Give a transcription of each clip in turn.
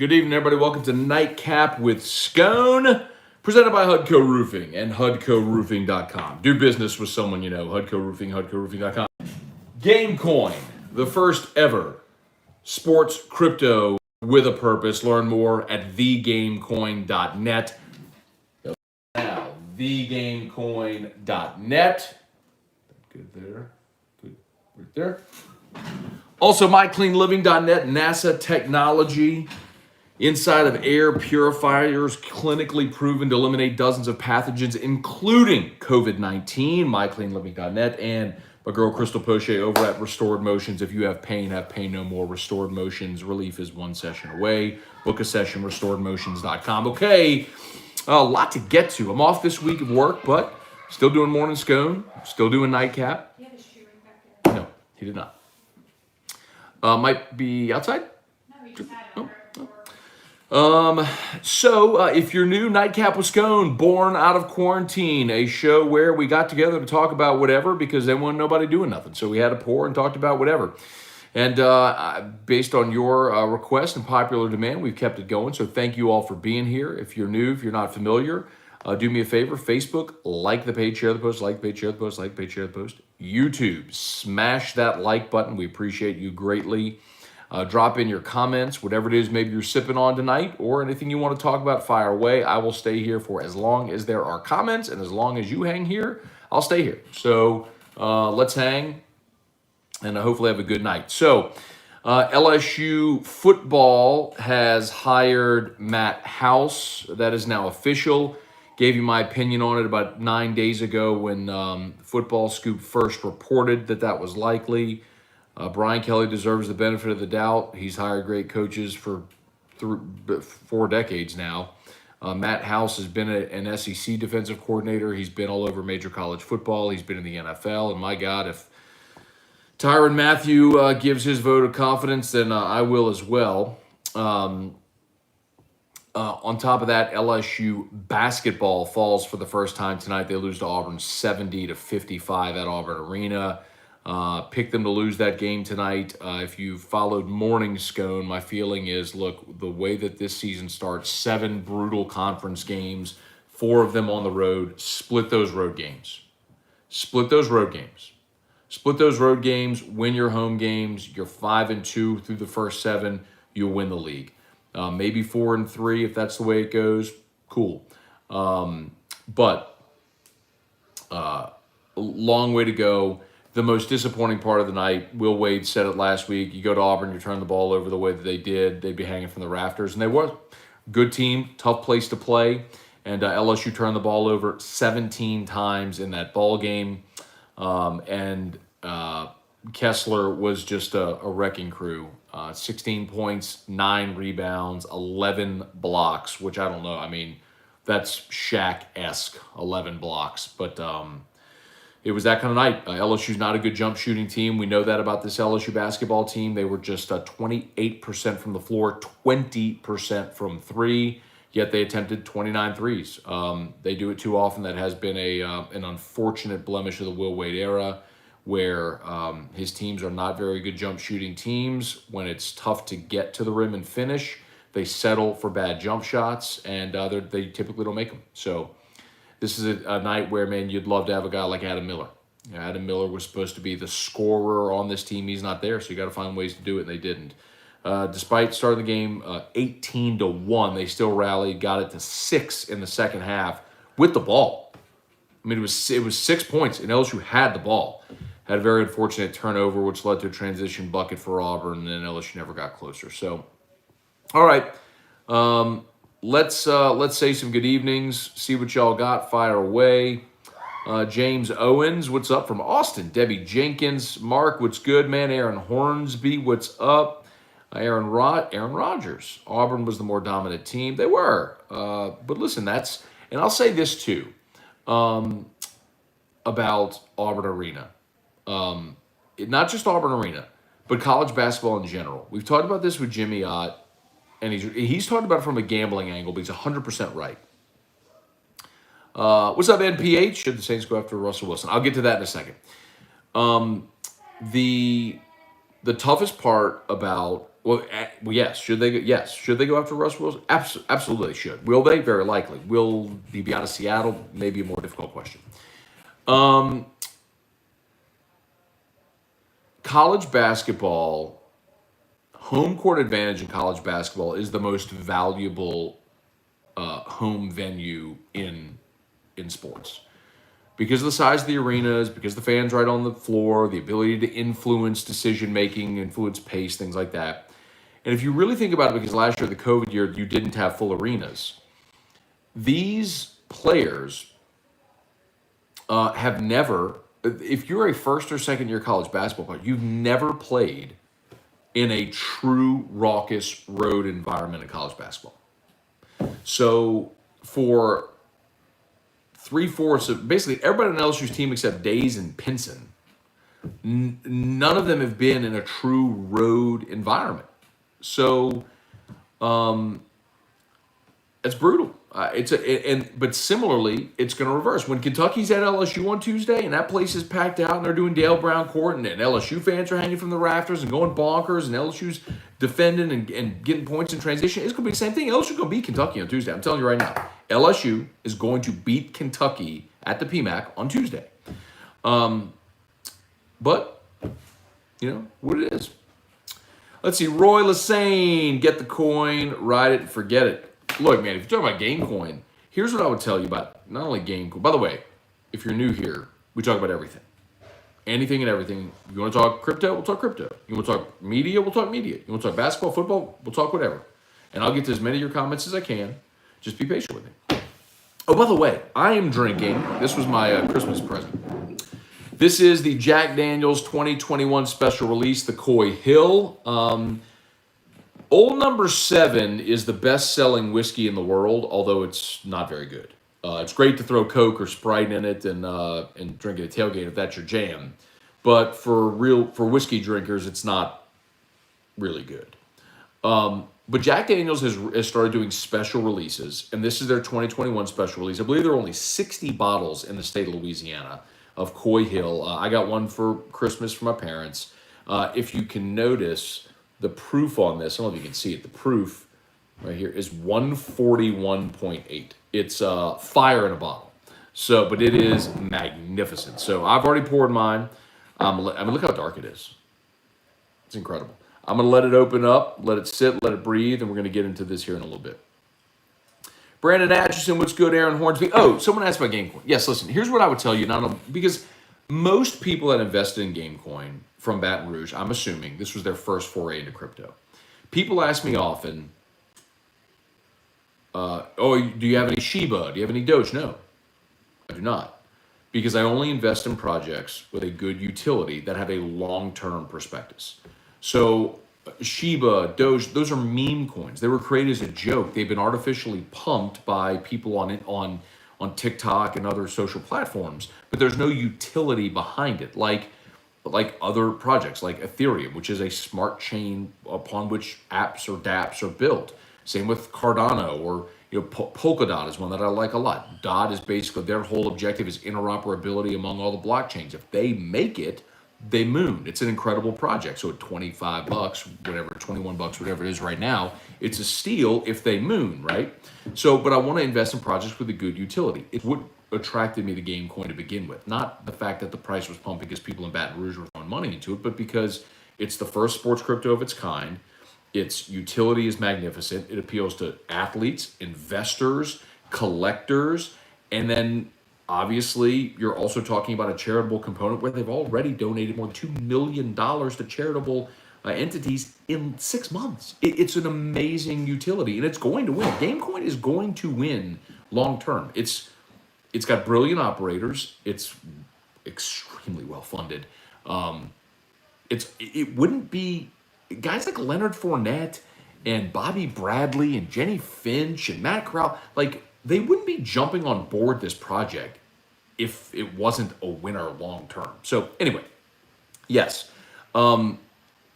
Good evening, everybody. Welcome to Nightcap with Scone, presented by Hudco Roofing and HudcoRoofing.com. Do business with someone you know. Hudco Roofing, HudcoRoofing.com. Gamecoin, the first ever sports crypto with a purpose. Learn more at thegamecoin.net. Now, thegamecoin.net. Good there. Good right there. Also, mycleanliving.net, NASA technology. Inside of air purifiers, clinically proven to eliminate dozens of pathogens, including COVID-19. MyCleanLiving.net and my girl Crystal Poche over at Restored Motions. If you have pain no more. Restored Motions. Relief is one session away. Book a session, restoredmotions.com. Okay, a lot to get to. I'm off this week of work, but still doing morning scone. Still doing nightcap. He had his shoe right back there. No, he did not. Might be outside? No, he just had it over. So if you're new, Nightcap with Scone, born out of quarantine, a show where we got together to talk about whatever because there wasn't nobody doing nothing. So we had to pour and talked about whatever. And based on your request and popular demand, we've kept it going. So thank you all for being here. If you're new, if you're not familiar, do me a favor. Facebook, like the page, share the post, like the page, share the post, like the page, share the post. YouTube, smash that like button. We appreciate you greatly. Drop in your comments, whatever it is maybe you're sipping on tonight or anything you want to talk about, fire away. I will stay here for as long as there are comments, and as long as you hang here, I'll stay here. So let's hang and hopefully have a good night. So LSU football has hired Matt House. That is now official. Gave you my opinion on it about 9 days ago when Football Scoop first reported that that was likely. Brian Kelly deserves the benefit of the doubt. He's hired great coaches for 4 decades now. Matt House has been an SEC defensive coordinator. He's been all over major college football. He's been in the NFL. And my God, if Tyrann Mathieu gives his vote of confidence, then I will as well. On top of that, LSU basketball falls for the first time tonight. They lose to Auburn 70-55 at Auburn Arena. Picked them to lose that game tonight. If you followed Morning Scone, my feeling is, look, the way that this season starts, 7 brutal conference games, 4 of them on the road, split those road games. Split those road games. Split those road games, win your home games. You're 5-2 through the first 7, you'll win the league. Maybe 4-3 if that's the way it goes. Cool. But long way to go. The most disappointing part of the night, Will Wade said it last week, you go to Auburn, you turn the ball over the way that they did, they'd be hanging from the rafters. And they were. Good team, tough place to play. And LSU turned the ball over 17 times in that ball game. Kessler was just a wrecking crew. 16 points, 9 rebounds, 11 blocks, which I don't know. I mean, that's Shaq-esque, 11 blocks. But it was that kind of night. LSU's not a good jump shooting team. We know that about this LSU basketball team. They were just 28% from the floor, 20% from 3, yet they attempted 29 threes. They do it too often. That has been an unfortunate blemish of the Will Wade era, where his teams are not very good jump shooting teams. When it's tough to get to the rim and finish, they settle for bad jump shots, and they typically don't make them. So this is a night where, man, you'd love to have a guy like Adam Miller. You know, Adam Miller was supposed to be the scorer on this team. He's not there, so you got to find ways to do it, and they didn't. Despite starting the game 18-1, they still rallied, got it to 6 in the second half with the ball. I mean, it was 6 points, and LSU had the ball. Had a very unfortunate turnover, which led to a transition bucket for Auburn, and then LSU never got closer. So, all right. Let's say some good evenings, see what y'all got, fire away. James Owens, what's up from Austin? Debbie Jenkins, Mark, what's good, man? Aaron Hornsby, what's up? Aaron Rodgers, Auburn was the more dominant team. They were. But listen, and I'll say this too, about Auburn Arena. Not just Auburn Arena, but college basketball in general. We've talked about this with Jimmy Ott. And he's talking about it from a gambling angle, but he's 100% right. What's up, NPH? Should the Saints go after Russell Wilson? I'll get to that in a second. The toughest part about yes, should they? Yes, should they go after Russ Wilson? Absolutely, they should. Will they? Very likely. Will he be out of Seattle? Maybe a more difficult question. College basketball, home court advantage in college basketball is the most valuable home venue in sports because of the size of the arenas, because the fans right on the floor, the ability to influence decision making, influence pace, things like that. And if you really think about it, because last year, the COVID year, you didn't have full arenas, these players have never, if you're a first or second year college basketball player, you've never played in a true raucous road environment in college basketball. So for 3/4 of basically everybody on LSU's team except Days and Pinson, none of them have been in a true road environment. So it's brutal. But similarly, it's going to reverse. When Kentucky's at LSU on Tuesday and that place is packed out and they're doing Dale Brown Court and LSU fans are hanging from the rafters and going bonkers and LSU's defending and getting points in transition, it's going to be the same thing. LSU's going to beat Kentucky on Tuesday. I'm telling you right now. LSU is going to beat Kentucky at the PMAC on Tuesday. But, what it is. Let's see. Roy Lassane, get the coin, ride it, and forget it. Look, man, if you're talking about game coin, here's what I would tell you about not only game coin. By the way, if you're new here, we talk about everything. Anything and everything. You want to talk crypto? We'll talk crypto. You want to talk media? We'll talk media. You want to talk basketball, football? We'll talk whatever. And I'll get to as many of your comments as I can. Just be patient with me. Oh, by the way, I am drinking. This was my Christmas present. This is the Jack Daniel's 2021 special release, the Coy Hill. Old Number 7 is the best-selling whiskey in the world, although it's not very good. It's great to throw Coke or Sprite in it and drink at a tailgate if that's your jam. But for whiskey drinkers, it's not really good. But Jack Daniel's has started doing special releases, and this is their 2021 special release. I believe there are only 60 bottles in the state of Louisiana of Coy Hill. I got one for Christmas for my parents. If you can notice, the proof on this, I don't know if you can see it, the proof right here is 141.8. It's fire in a bottle. So, but it is magnificent. So I've already poured mine. Look how dark it is. It's incredible. I'm going to let it open up, let it sit, let it breathe, and we're going to get into this here in a little bit. Brandon Atchison, what's good? Aaron Hornsby. Oh, someone asked about Gamecoin. Yes, listen, here's what I would tell you. Because most people that invested in Gamecoin from Baton Rouge, I'm assuming this was their first foray into crypto. People ask me often, do you have any Shiba? Do you have any Doge? No, I do not. Because I only invest in projects with a good utility that have a long-term prospectus. So Shiba, Doge, those are meme coins. They were created as a joke. They've been artificially pumped by people on TikTok and other social platforms, but there's no utility behind it, like other projects like Ethereum, which is a smart chain upon which apps or dApps are built. Same with Cardano, or Polkadot is one that I like a lot. DOT is basically their whole objective is interoperability among all the blockchains. If they make it, they moon. It's an incredible project. So at $25, whatever, $21, whatever it is right now, it's a steal if they moon, right? So, but I want to invest in projects with a good utility. It's what attracted me to Gamecoin to begin with. Not the fact that the price was pumped because people in Baton Rouge were throwing money into it, but because it's the first sports crypto of its kind. Its utility is magnificent. It appeals to athletes, investors, collectors, and then obviously, you're also talking about a charitable component where they've already donated more than $2 million to charitable entities in 6 months. It's an amazing utility, and it's going to win. Gamecoin is going to win long term. It's got brilliant operators. It's extremely well funded. It wouldn't be guys like Leonard Fournette and Bobby Bradley and Jenny Finch and Matt Corral, they wouldn't be jumping on board this project if it wasn't a winner long term. So anyway, yes, and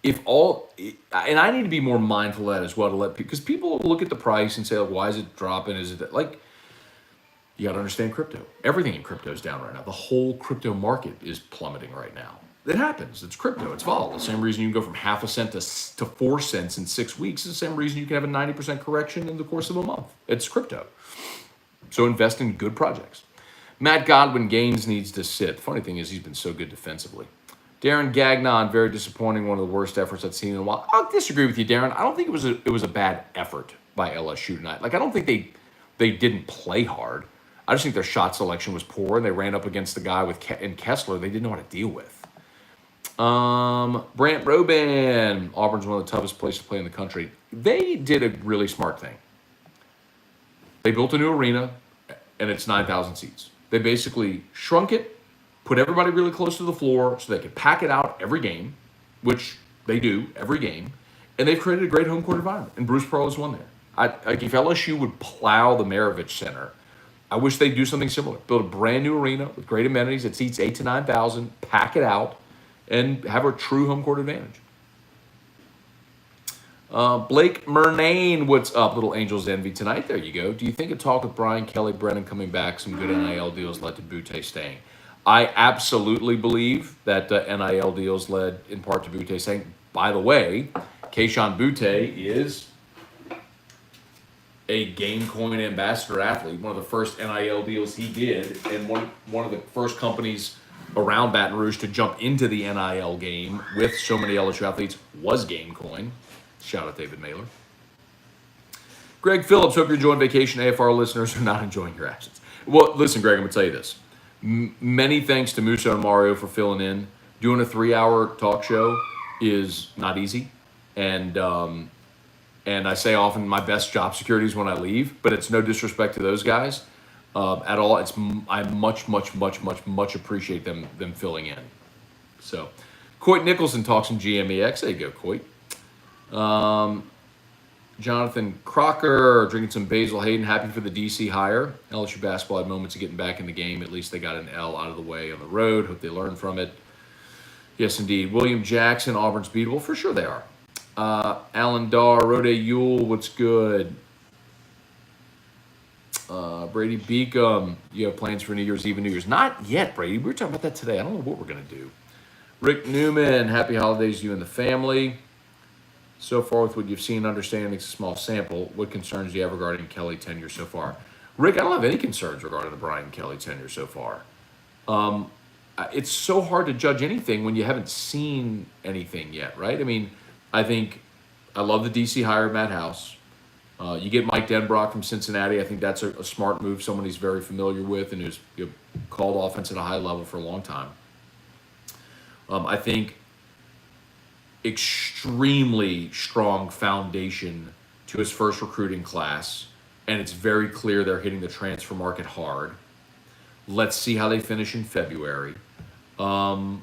I need to be more mindful of that as well because people look at the price and say, why is it dropping? Is it you got to understand crypto. Everything in crypto is down right now. The whole crypto market is plummeting right now. it happens. It's crypto. It's volatile. The same reason you can go from half a cent to 4 cents in 6 weeks is the same reason you can have a 90% correction in the course of a month. It's crypto. So invest in good projects. Matt Godwin, Gaines needs to sit. The funny thing is he's been so good defensively. Darren Gagnon, very disappointing. One of the worst efforts I've seen in a while. I'll disagree with you, Darren. I don't think it was a bad effort by LSU tonight. Like, I don't think they didn't play hard. I just think their shot selection was poor, and they ran up against the guy in Kessler they didn't know how to deal with. Brant Robin, Auburn's one of the toughest places to play in the country. They did a really smart thing. They built a new arena, and it's 9,000 seats. They basically shrunk it, put everybody really close to the floor so they could pack it out every game, which they do every game, and they've created a great home court environment, and Bruce Pearl is one there. Like if LSU would plow the Maravich Center, I wish they'd do something similar. Build a brand new arena with great amenities that seats 8,000 to 9,000, pack it out, and have a true home court advantage. Blake Murnane, what's up? Little Angels envy tonight. There you go. Do you think a talk with Brian Kelly, Brennan coming back, some good NIL deals led to Butte staying? I absolutely believe that NIL deals led in part to Butte staying. By the way, Keishon Butte is a Gamecoin ambassador athlete. One of the first NIL deals he did, and one of the first companies around Baton Rouge to jump into the NIL game with so many LSU athletes was Gamecoin. Shout out David Mailer. Greg Phillips, hope you're enjoying vacation. AFR listeners are not enjoying your absence. Well, listen, Greg, I'm going to tell you this. Many thanks to Musa and Mario for filling in. Doing a 3-hour talk show is not easy. And I say often my best job security is when I leave, but it's no disrespect to those guys at all. I much appreciate them filling in. So, Coit Nicholson talks some GMEX. There you go, Coit. Jonathan Crocker drinking some Basil Hayden, happy for the DC hire. LSU basketball had moments of getting back in the game. At least they got an L out of the way on the road. Hope they learn from it. Yes, indeed. William Jackson, Auburn's beatable. For sure they are. Alan Darr, Rode Yule, what's good? Brady Beacom, you have plans for New Year's Eve and New Year's? Not yet, Brady. We were talking about that today. I don't know what we're going to do. Rick Newman, happy holidays to you and the family. So far with what you've seen, understanding it's a small sample, what concerns do you have regarding Kelly tenure so far? Rick, I don't have any concerns regarding the Brian Kelly tenure so far. It's so hard to judge anything when you haven't seen anything yet, right? I mean, I love the DC hire of Matt House. You get Mike Denbrock from Cincinnati. I think that's a smart move, someone he's very familiar with and who's called offense at a high level for a long time. I think extremely strong foundation to his first recruiting class, and it's very clear they're hitting the transfer market hard. Let's see how they finish in February. Look,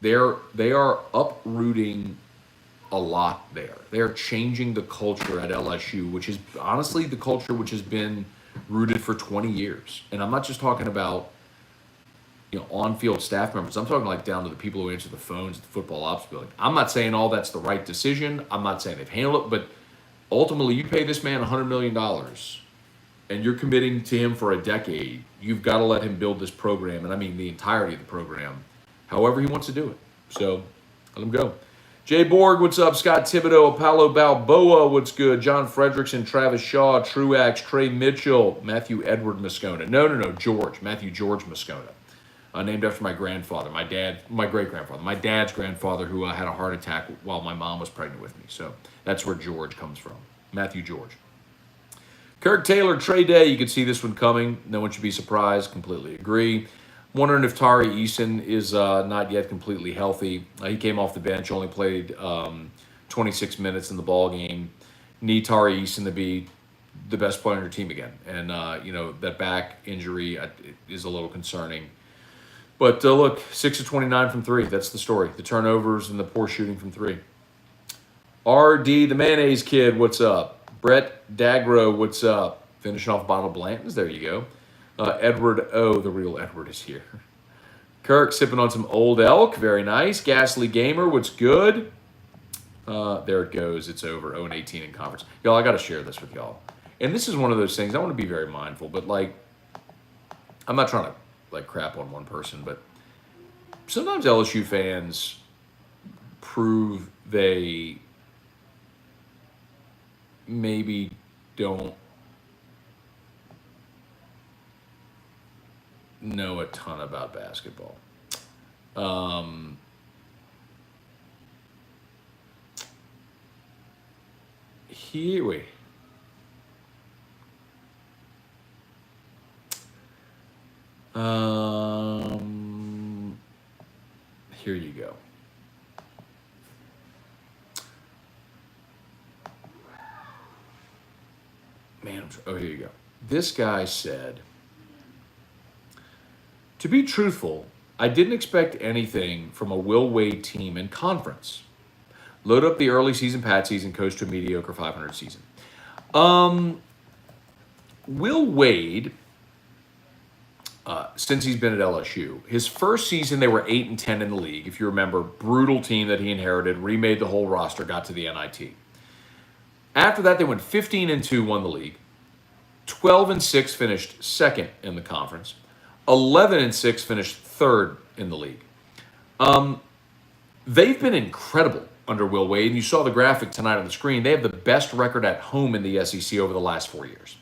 they are uprooting a lot there. They are changing the culture at LSU, which is honestly the culture which has been rooted for 20 years. And I'm not just talking about on-field staff members. I'm talking like down to the people who answer the phones at the football ops building. I'm not saying all that's the right decision. I'm not saying they've handled it, but ultimately you pay this man $100 million and you're committing to him for a decade. You've got to let him build this program, and I mean the entirety of the program, however he wants to do it. So let him go. Jay Borg, what's up? Scott Thibodeau, Apollo Balboa, what's good? John Fredrickson, Travis Shaw, Truax, Trey Mitchell, Matthew Edward Moscona. No, George. Matthew George Moscona. Named after my grandfather, my great-grandfather, my dad's grandfather, who had a heart attack while my mom was pregnant with me. So that's where George comes from. Matthew George. Kirk Taylor, Trey Day. You can see this one coming. No one should be surprised. Completely agree. Wondering if Tari Eason is not yet completely healthy. He came off the bench, only played 26 minutes in the ball game. Need Tari Eason to be the best player on your team again. And, that back injury is a little concerning. But look, 6 of 29 from 3. That's the story. The turnovers and the poor shooting from 3. RD, the mayonnaise kid, what's up? Brett Dagro, what's up? Finishing off a bottle of Blanton's. There you go. Edward O, the real Edward, is here. Kirk sipping on some Old Elk. Very nice. Ghastly Gamer, what's good? There it goes. It's over. 0-18 in conference. Y'all, I got to share this with y'all. And this is one of those things. I want to be very mindful, but I'm not trying to crap on one person, but sometimes LSU fans prove they maybe don't know a ton about basketball. Here we. Here you go. Man, oh, here you go. This guy said, to be truthful, I didn't expect anything from a Will Wade team in conference. Load up the early season patsies and coast to a mediocre 500 season. Will Wade, since he's been at LSU, his first season they were 8-10 in the league. If you remember, brutal team that he inherited, remade the whole roster, got to the NIT. After that, they went 15-2, won the league. 12-6, finished second in the conference. 11-6, finished third in the league. They've been incredible under Will Wade, and you saw the graphic tonight on the screen. They have the best record at home in the SEC over the last 4 years.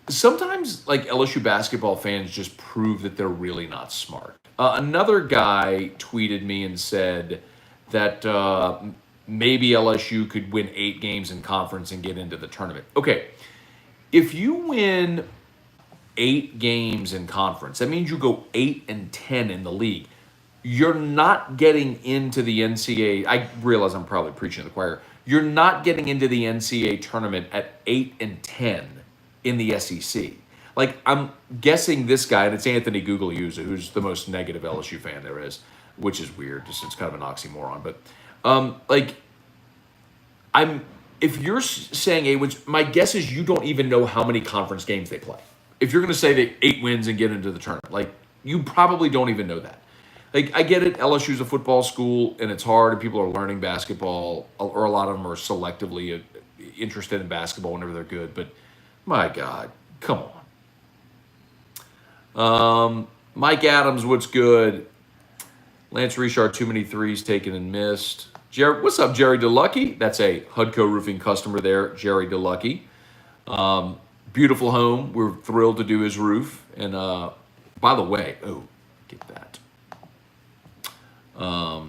Sometimes, like, LSU basketball fans just prove that they're really not smart. Another guy tweeted me and said that maybe LSU could win 8 games in conference and get into the tournament. Okay, if you win 8 games in conference, that means you go 8-10 in the league. You're not getting into the NCAA. I realize I'm probably preaching to the choir. You're not getting into the NCAA tournament at 8-10 in the SEC. Like, I'm guessing this guy, and it's Anthony Guglielmo, who's the most negative LSU fan there is, which is weird. Just it's kind of an oxymoron. But if you're saying 8 wins, my guess is you don't even know how many conference games they play. If you're going to say that 8 wins and get into the tournament, like, you probably don't even know that. Like, I get it, LSU's a football school, and it's hard, and people are learning basketball, or a lot of them are selectively interested in basketball whenever they're good, but my God, come on. Mike Adams, what's good? Lance Richard, too many threes taken and missed. What's up, Jerry DeLucky? That's a Hudco Roofing customer there, Jerry DeLucky. Beautiful home. We're thrilled to do his roof. And by the way, get that. Let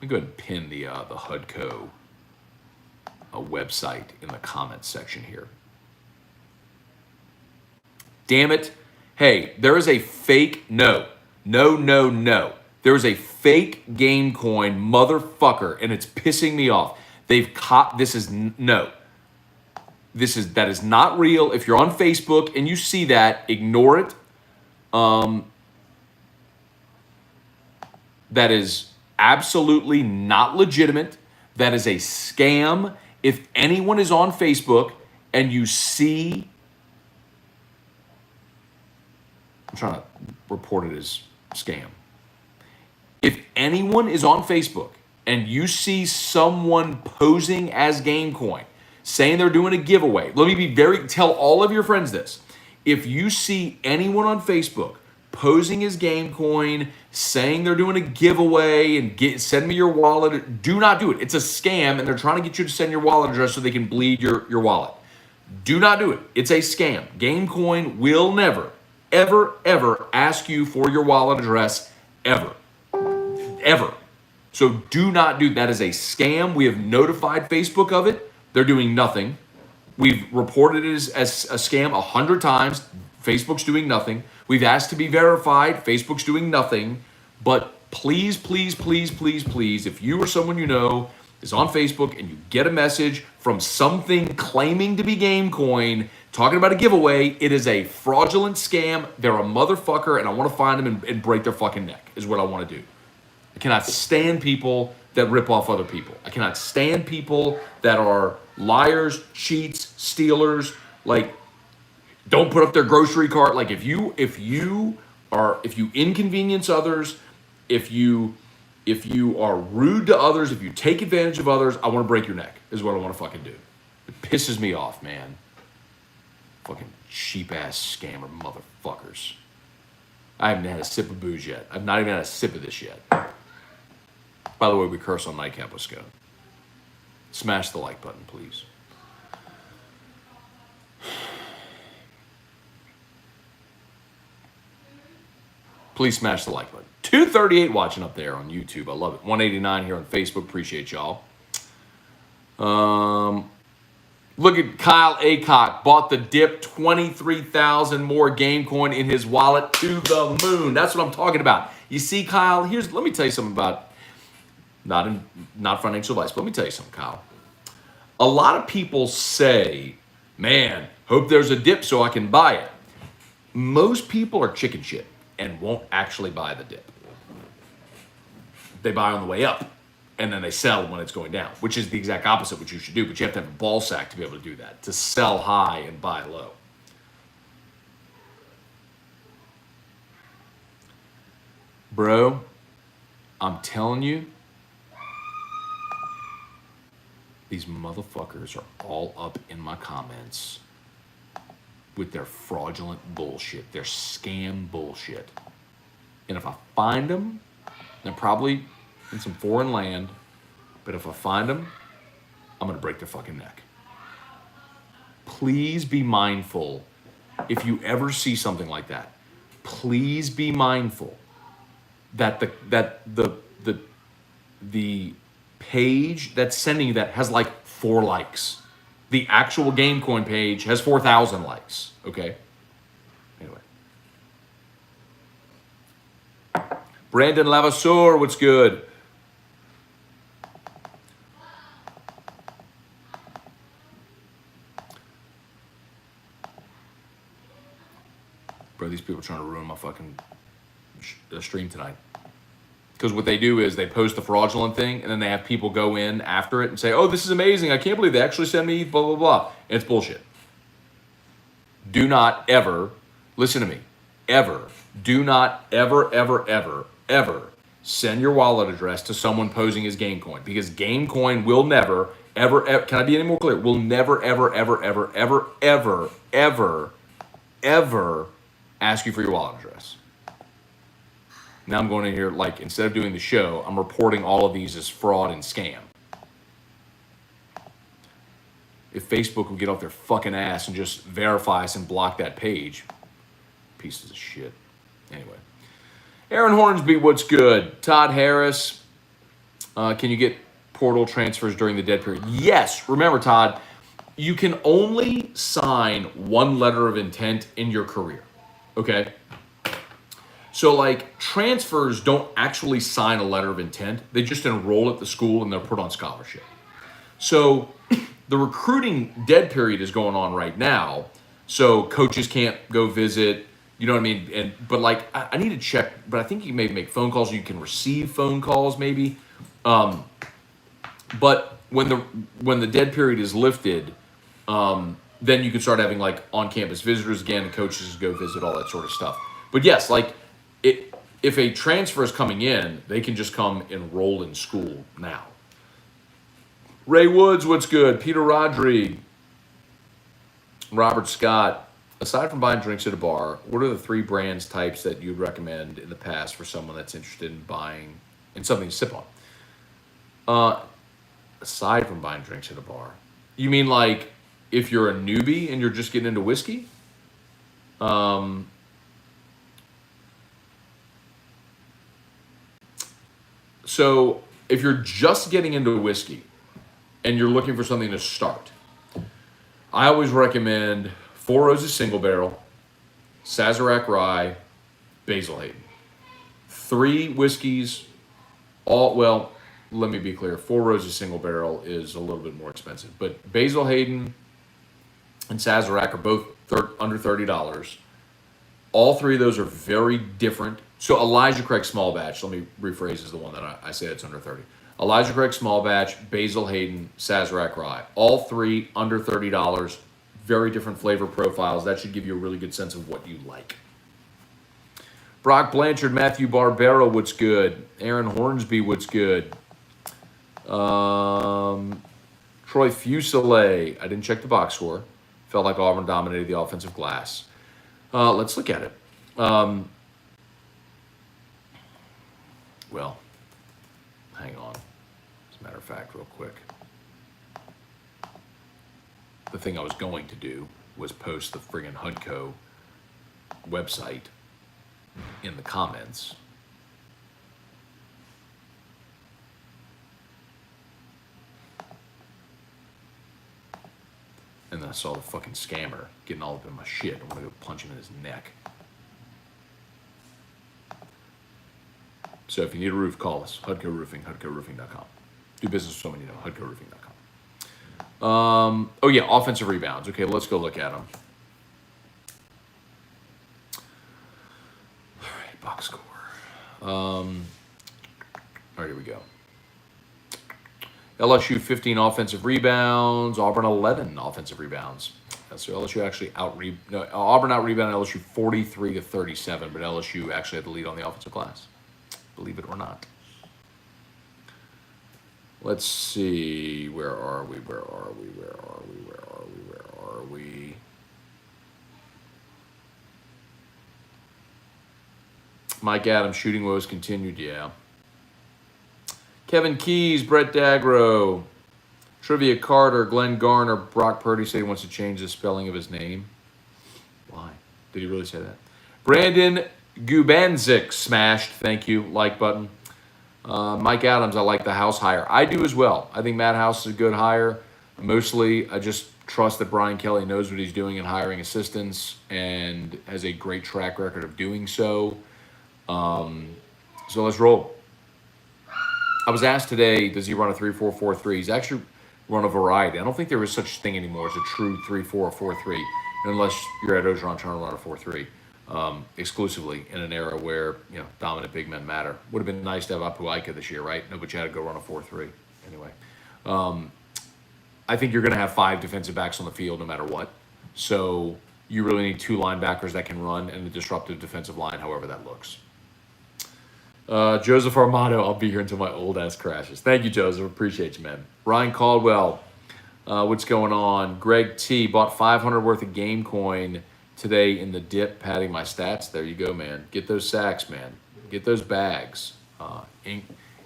me go ahead and pin the Hudco website in the comments section here. Damn it. Hey, there is a fake, no. There is a fake game coin motherfucker, and it's pissing me off. They've caught, that is not real. If you're on Facebook and you see that, ignore it. That is absolutely not legitimate. That is a scam. If anyone is on Facebook and you see, I'm trying to report it as scam. If anyone is on Facebook and you see someone posing as Gamecoin, saying they're doing a giveaway, let me tell all of your friends this. If you see anyone on Facebook posing as Gamecoin, saying they're doing a giveaway and send me your wallet, do not do it. It's a scam, and they're trying to get you to send your wallet address so they can bleed your wallet. Do not do it. It's a scam. Gamecoin will never, ever ask you for your wallet address, ever. So do not do that. Is a scam. We have notified Facebook of it. They're doing nothing. We've reported it as a scam 100 times. Facebook's doing nothing. We've asked to be verified. Facebook's doing nothing. But please, if you or someone you know is on Facebook and you get a message from something claiming to be Gamecoin, talking about a giveaway, it is a fraudulent scam. They're a motherfucker, and I want to find them and break their fucking neck, is what I want to do. I cannot stand people that rip off other people. I cannot stand people that are liars, cheats, stealers. Like, don't put up their grocery cart. Like, if you inconvenience others, if you are rude to others, if you take advantage of others, I want to break your neck, is what I want to fucking do. It pisses me off, man. Fucking cheap-ass scammer motherfuckers. I haven't had a sip of booze yet. I've not even had a sip of this yet. By the way, we curse on Nightcap with Scone. Smash the like button, please. Please smash the like button. 238 watching up there on YouTube. I love it. 189 here on Facebook. Appreciate y'all. Look at Kyle Acock. Bought the dip. 23,000 more game coin in his wallet to the moon. That's what I'm talking about. You see, Kyle, let me tell you something about, not financial advice, but let me tell you something, Kyle. A lot of people say, man, hope there's a dip so I can buy it. Most people are chicken shit and won't actually buy the dip. They buy on the way up, and then they sell when it's going down, which is the exact opposite of what you should do, but you have to have a ball sack to be able to do that, to sell high and buy low. Bro, I'm telling you, these motherfuckers are all up in my comments with their fraudulent bullshit, their scam bullshit. And if I find them, they're probably in some foreign land, but if I find them, I'm gonna break their fucking neck. Please be mindful if you ever see something like that. Please be mindful that the page that's sending you that has like 4 likes. The actual GameCoin page has 4,000 likes. Okay. Anyway. Brandon Lavasseur, what's good? Bro, these people are trying to ruin my fucking stream tonight. Because what they do is they post the fraudulent thing, and then they have people go in after it and say, oh, this is amazing. I can't believe they actually sent me blah, blah, blah. And it's bullshit. Do not ever, listen to me, ever, do not ever send your wallet address to someone posing as GameCoin. Because GameCoin will never, ever, can I be any more clear? Will never, ever ask you for your wallet address. Now I'm going in here, like, instead of doing the show, I'm reporting all of these as fraud and scam. If Facebook would get off their fucking ass and just verify us and block that page. Pieces of shit. Anyway. Aaron Hornsby, what's good? Todd Harris, can you get portal transfers during the dead period? Yes. Remember, Todd, you can only sign 1 letter of intent in your career. Okay? So, like, transfers don't actually sign a letter of intent. They just enroll at the school and they're put on scholarship. So, the recruiting dead period is going on right now. So, coaches can't go visit. You know what I mean? But, like, I need to check. But I think you can maybe make phone calls. You can receive phone calls, maybe. But when the dead period is lifted, then you can start having, like, on-campus visitors again. And coaches go visit, all that sort of stuff. But, yes, like, if a transfer is coming in, they can just come enroll in school now. Ray Woods, what's good? Peter Rodrigue, Robert Scott. Aside from buying drinks at a bar, what are the 3 brands types that you'd recommend in the past for someone that's interested in buying and something to sip on? Aside from buying drinks at a bar, you mean like if you're a newbie and you're just getting into whiskey? So if you're just getting into whiskey and you're looking for something to start, I always recommend 4 Roses Single Barrel, Sazerac Rye, Basil Hayden. 3 whiskeys, let me be clear. 4 Roses Single Barrel is a little bit more expensive, but Basil Hayden and Sazerac are both under $30. All 3 of those are very different. So Elijah Craig Small Batch, let me rephrase, is the one that I say it's under 30. Elijah Craig Small Batch, Basil Hayden, Sazerac Rye. All 3 under $30. Very different flavor profiles. That should give you a really good sense of what you like. Brock Blanchard, Matthew Barbero, what's good? Aaron Hornsby, what's good? Troy Fuselier, I didn't check the box score. Felt like Auburn dominated the offensive glass. Let's look at it. Well, hang on. As a matter of fact, real quick. The thing I was going to do was post the friggin' HUDCO website in the comments. And then I saw the fucking scammer getting all up in my shit. I'm gonna go punch him in his neck. So if you need a roof, call us. HUDCO Roofing, HUDCOroofing.com. Do business with someone you know, HUDCOroofing.com. Oh yeah, offensive rebounds. Okay, let's go look at them. All right, box score. All right, here we go. LSU 15 offensive rebounds, Auburn 11 offensive rebounds. So LSU actually Auburn out-rebounded LSU 43-37, but LSU actually had the lead on the offensive glass. Believe it or not. Let's see. Where are we? Mike Adams, shooting woes continued, yeah. Kevin Keys, Brett Dagro, Trivia Carter, Glenn Garner, Brock Purdy said he wants to change the spelling of his name. Why? Did he really say that? Brandon Gubanzik smashed. Thank you. Like button. Mike Adams, I like the house hire. I do as well. I think Matt House is a good hire. Mostly, I just trust that Brian Kelly knows what he's doing in hiring assistants and has a great track record of doing so. So let's roll. I was asked today, does he run a 3-4-4-3? He's actually run a variety. I don't think there is such thing anymore as a true 3-4-4-3, unless you're at Ogeron trying to run a 4-3 exclusively in an era where dominant big men matter. Would have been nice to have Apuaika this year, right? No, but you had to go run a 4-3 anyway. I think you're going to have 5 defensive backs on the field no matter what. So you really need 2 linebackers that can run and a disruptive defensive line, however that looks. Joseph Armato, I'll be here until my old ass crashes. Thank you, Joseph. Appreciate you, man. Ryan Caldwell, what's going on? Greg T bought $500 worth of game coin today in the dip, padding my stats. There you go, man. Get those sacks, man. Get those bags.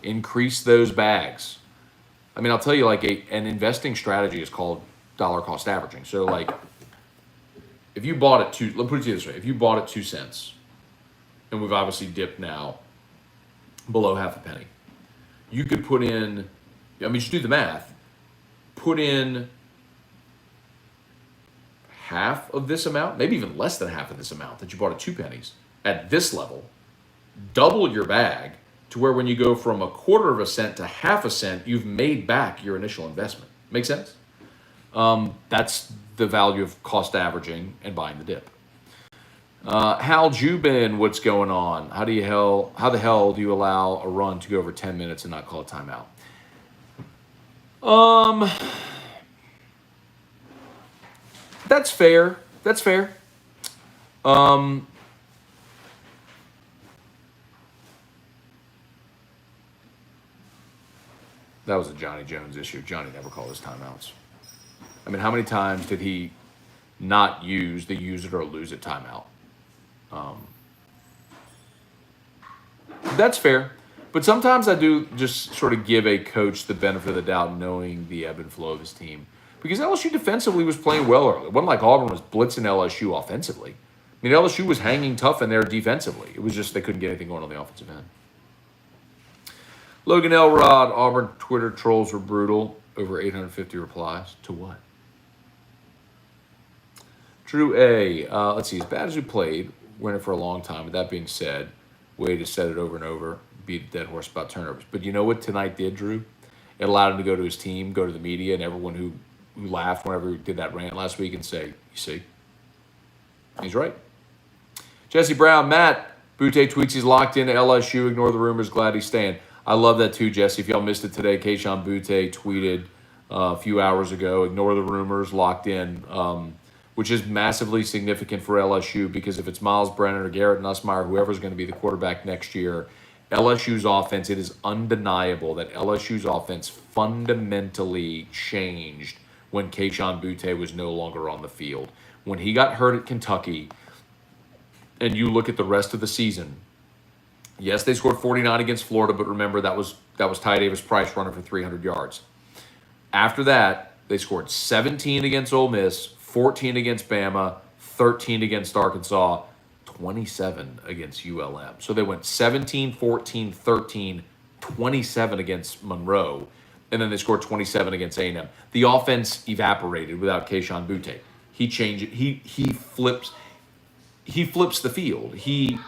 Increase those bags. I mean, I'll tell you, like an investing strategy is called dollar cost averaging. So, like, if you bought it let's put it this way: if you bought it 2 cents, and we've obviously dipped now below half a penny, you could put in, I mean, just do the math, put in half of this amount, maybe even less than half of this amount that you bought at 2 pennies at this level, double your bag to where when you go from 1/4 cent to half a cent, you've made back your initial investment. Make sense? That's the value of cost averaging and buying the dip. Hal Jubin, what's going on? How the hell do you allow a run to go over 10 minutes and not call a timeout? That's fair. That was a Johnny Jones issue. Johnny never called his timeouts. I mean, how many times did he not use the use it or lose it timeout? That's fair. But sometimes I do just sort of give a coach the benefit of the doubt knowing the ebb and flow of his team. Because LSU defensively was playing well early. It wasn't like Auburn was blitzing LSU offensively. I mean, LSU was hanging tough in there defensively. It was just they couldn't get anything going on the offensive end. Logan Elrod, Auburn Twitter trolls were brutal. Over 850 replies. To what? Drew A. Let's see. As bad as we played, we're in it for a long time. With that being said, way to set it over and over, beat a dead horse about turnovers. But you know what tonight did, Drew? It allowed him to go to his team, go to the media, and everyone who laughed whenever he did that rant last week and say, you see, he's right. Jesse Brown, Matt, Butte tweets he's locked into LSU. Ignore the rumors. Glad he's staying. I love that too, Jesse. If y'all missed it today, Keyshawn Butte tweeted a few hours ago, ignore the rumors, locked in, which is massively significant for LSU because if it's Miles Brennan or Garrett Nussmeier, whoever's going to be the quarterback next year, LSU's offense, it is undeniable that LSU's offense fundamentally changed when Kayshon Boutte was no longer on the field. When he got hurt at Kentucky, and you look at the rest of the season, yes, they scored 49 against Florida, but remember that was Ty Davis-Price running for 300 yards. After that, they scored 17 against Ole Miss, 14 against Bama, 13 against Arkansas, 27 against ULM. So they went 17, 14, 13, 27 against Monroe, and then they scored 27 against A&M. The offense evaporated without Kayshon Boutte. He changed it. He flips the field. He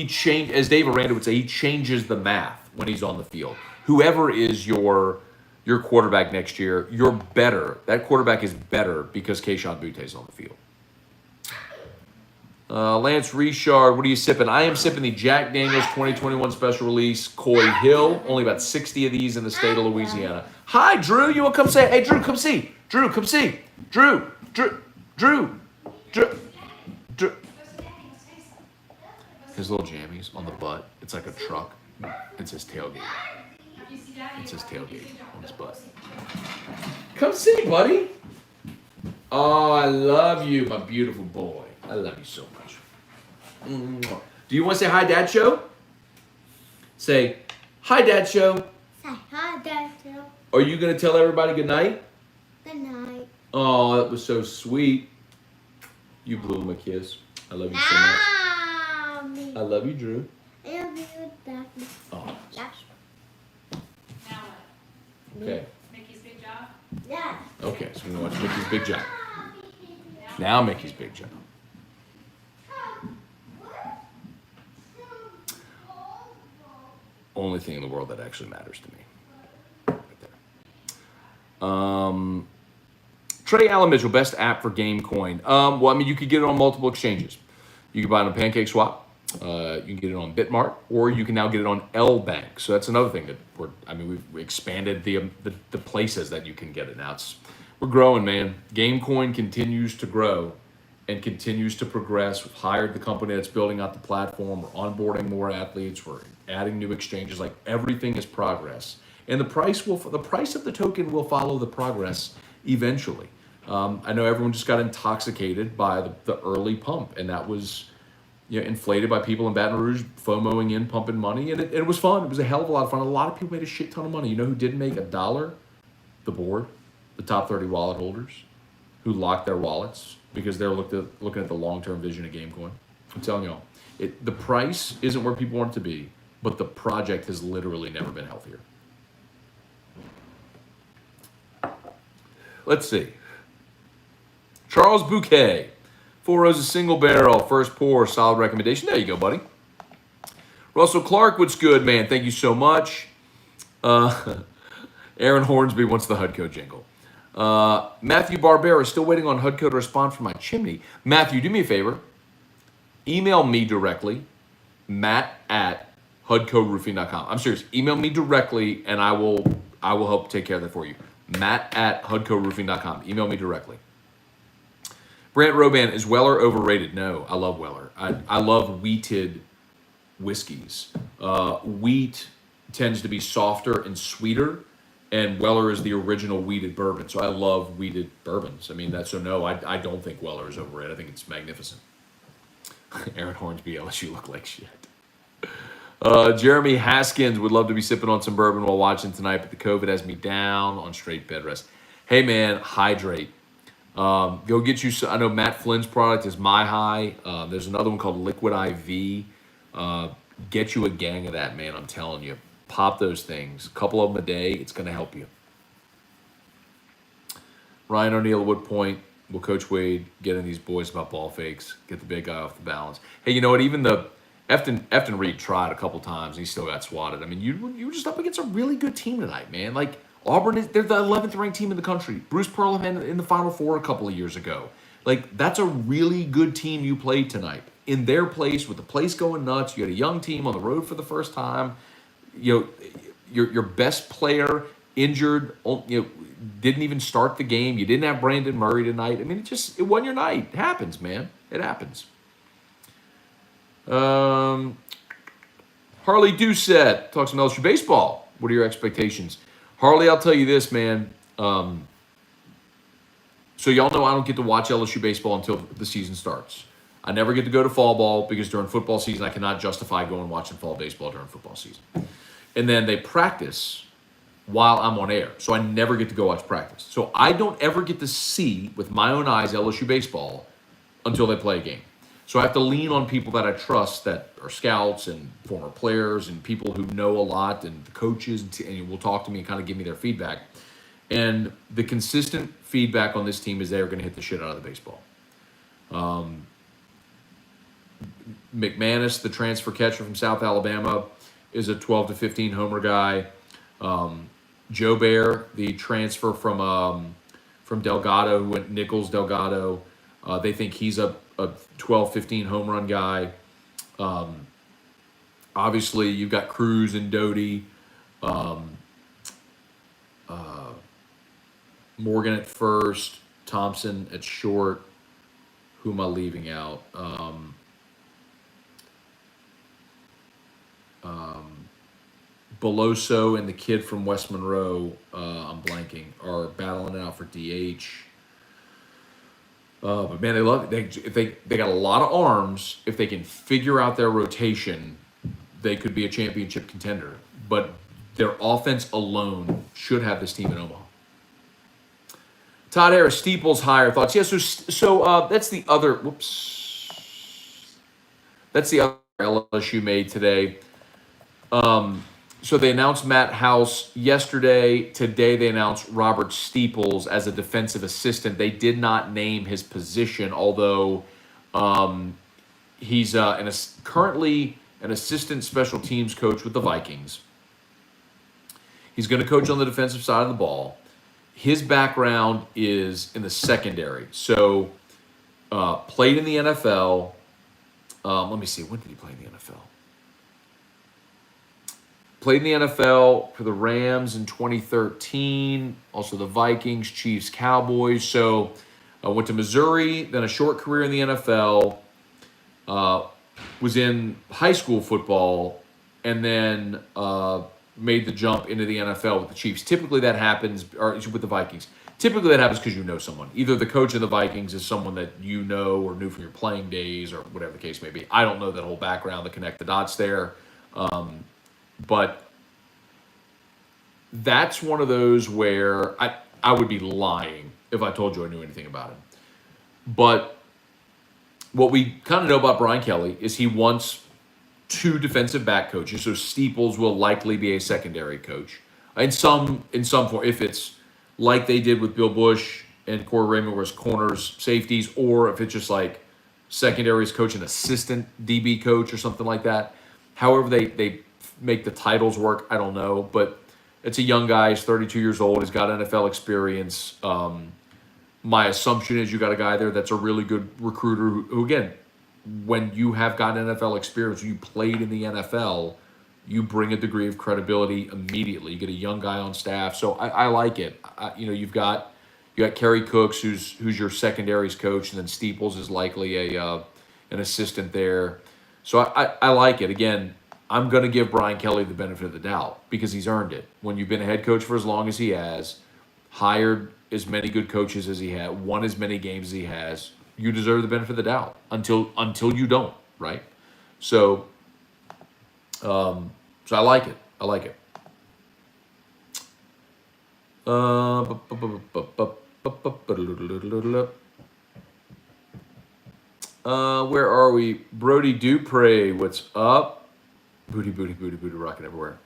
changed, as Dave Aranda would say, he changes the math when he's on the field. Whoever is your quarterback next year, you're better. That quarterback is better because Kayshon Boutte is on the field. Lance Richard, what are you sipping? I am sipping the Jack Daniels 2021 special release Coy Hill. Only about 60 of these in the state of Louisiana. Hi, Drew. You want to come say? Hey, Drew, come see. Drew, come see. Drew. His little jammies on the butt. It's like a truck. It says tailgate. It says tailgate on his butt. Come see, buddy. Oh, I love you, my beautiful boy. I love you so much. Do you want to say hi, Dad Show? Say, hi, Dad Show. Say hi, Dad Show. Are you going to tell everybody good night? Good night. Oh, that was so sweet. You blew him a kiss. I love you so much. I love you, Drew. I love you, Daddy. Oh. Yes. Now what? Okay. Mickey's big job? Yeah. Okay, so we're going to watch Mickey's Big Job. Now Mickey's Big Job. Only thing in the world that actually matters to me. Right there. Trey Allen Mitchell, best app for Gamecoin. Well, I mean, you could get it on multiple exchanges. You can buy it on Pancake Swap. You can get it on Bitmart, or you can now get it on L Bank. So that's another thing that we've expanded the places that you can get it now. We're growing, man. Gamecoin continues to grow and continues to progress. We've hired the company that's building out the platform. We're onboarding more athletes. We're adding new exchanges. Like, everything is progress, and the price of the token will follow the progress eventually. I know everyone just got intoxicated by the early pump, and that was inflated by people in Baton Rouge FOMOing in, pumping money, and it was fun. It was a hell of a lot of fun. A lot of people made a shit ton of money. You know who didn't make $1? The board, the top 30 wallet holders, who locked their wallets because they're looking at the long-term vision of Gamecoin. I'm telling y'all, the price isn't where people want it to be, but the project has literally never been healthier. Let's see. Charles Bouquet. 4 Roses single barrel, first pour, solid recommendation. There you go, buddy. Russell Clark, what's good, man? Thank you so much. Aaron Hornsby wants the HUDCO jingle. Matthew Barbera, still waiting on HUDCO to respond for my chimney. Matthew, do me a favor. Email me directly, matt@hudcoroofing.com. I'm serious. Email me directly, and I will help take care of that for you. matt@hudcoroofing.com. Email me directly. Brant Roban, is Weller overrated? No, I love Weller. I love wheated whiskeys. Wheat tends to be softer and sweeter, and Weller is the original wheated bourbon. So I love wheated bourbons. I mean, I don't think Weller is overrated. I think it's magnificent. Aaron Hornsby, LSU look like shit. Jeremy Haskins would love to be sipping on some bourbon while watching tonight, but the COVID has me down on straight bed rest. Hey, man, hydrate. Go get you. I know Matt Flynn's product is My High. There's another one called Liquid IV. Get you a gang of that, man. I'm telling you. Pop those things. A couple of them a day. It's going to help you. Ryan O'Neal, Wood Point. Will Coach Wade get in these boys about ball fakes? Get the big guy off the balance. Hey, you know what? Even the Efton Reed tried a couple times. And he still got swatted. I mean, you were just up against a really good team tonight, man. Like, Auburn, they're the 11th ranked team in the country. Bruce Pearlman in the Final Four a couple of years ago. Like, that's a really good team you played tonight. In their place, with the place going nuts, you had a young team on the road for the first time. Your best player injured, didn't even start the game. You didn't have Brandon Murray tonight. I mean, it wasn't your night. It happens, man. It happens. Harley Doucette talks some LSU baseball. What are your expectations? Harley, I'll tell you this, man. So y'all know I don't get to watch LSU baseball until the season starts. I never get to go to fall ball because during football season, I cannot justify going watching fall baseball during football season. And then they practice while I'm on air. So I never get to go watch practice. So I don't ever get to see with my own eyes LSU baseball until they play a game. So I have to lean on people that I trust that are scouts and former players and people who know a lot and the coaches and will talk to me and kind of give me their feedback. And the consistent feedback on this team is they're going to hit the shit out of the baseball. McManus, the transfer catcher from South Alabama, is a 12 to 15 homer guy. Joe Bear, the transfer from Delgado, who went Nichols Delgado, they think he's a 12, 15 home run guy. Obviously, you've got Cruz and Doty. Morgan at first, Thompson at short. Who am I leaving out? Beloso and the kid from West Monroe, I'm blanking, are battling it out for DH. But man, they love it. They got a lot of arms. If they can figure out their rotation, they could be a championship contender. But their offense alone should have this team in Omaha. Todd Harris, Steeples, higher thoughts. Yeah, so that's the other. Whoops. That's the other LSU made today. So they announced Matt House yesterday. Today they announced Robert Steeples as a defensive assistant. They did not name his position, although he's currently an assistant special teams coach with the Vikings. He's going to coach on the defensive side of the ball. His background is in the secondary. So played in the NFL. Let me see. When did he play in the NFL? Played in the NFL for the Rams in 2013. Also the Vikings, Chiefs, Cowboys. So went to Missouri, then a short career in the NFL. Was in high school football, and then made the jump into the NFL with the Chiefs. Typically that happens, or with the Vikings. Typically that happens because you know someone. Either the coach of the Vikings is someone that you know or knew from your playing days or whatever the case may be. I don't know that whole background to connect the dots there. But that's one of those where I would be lying if I told you I knew anything about him. But what we kind of know about Brian Kelly is he wants 2 defensive back coaches. So Steeples will likely be a secondary coach in some form. If it's like they did with Bill Bush and Corey Raymond, where it's corners, safeties, or if it's just like secondaries coach and assistant DB coach or something like that. However they make the titles work, I don't know. But it's a young guy. He's 32 years old. He's got NFL experience. My assumption is you got a guy there that's a really good recruiter who again, when you have got NFL experience, you played in the NFL, you bring a degree of credibility immediately. You get a young guy on staff. So I like it. You've got Kerry Cooks, who's your secondaries coach, and then Steeples is likely an assistant there. So I like it. Again, I'm going to give Brian Kelly the benefit of the doubt because he's earned it. When you've been a head coach for as long as he has, hired as many good coaches as he had, won as many games as he has, you deserve the benefit of the doubt until you don't, right? So I like it. I like it. Where are we? Brody Dupre, what's up? Booty, rocking everywhere.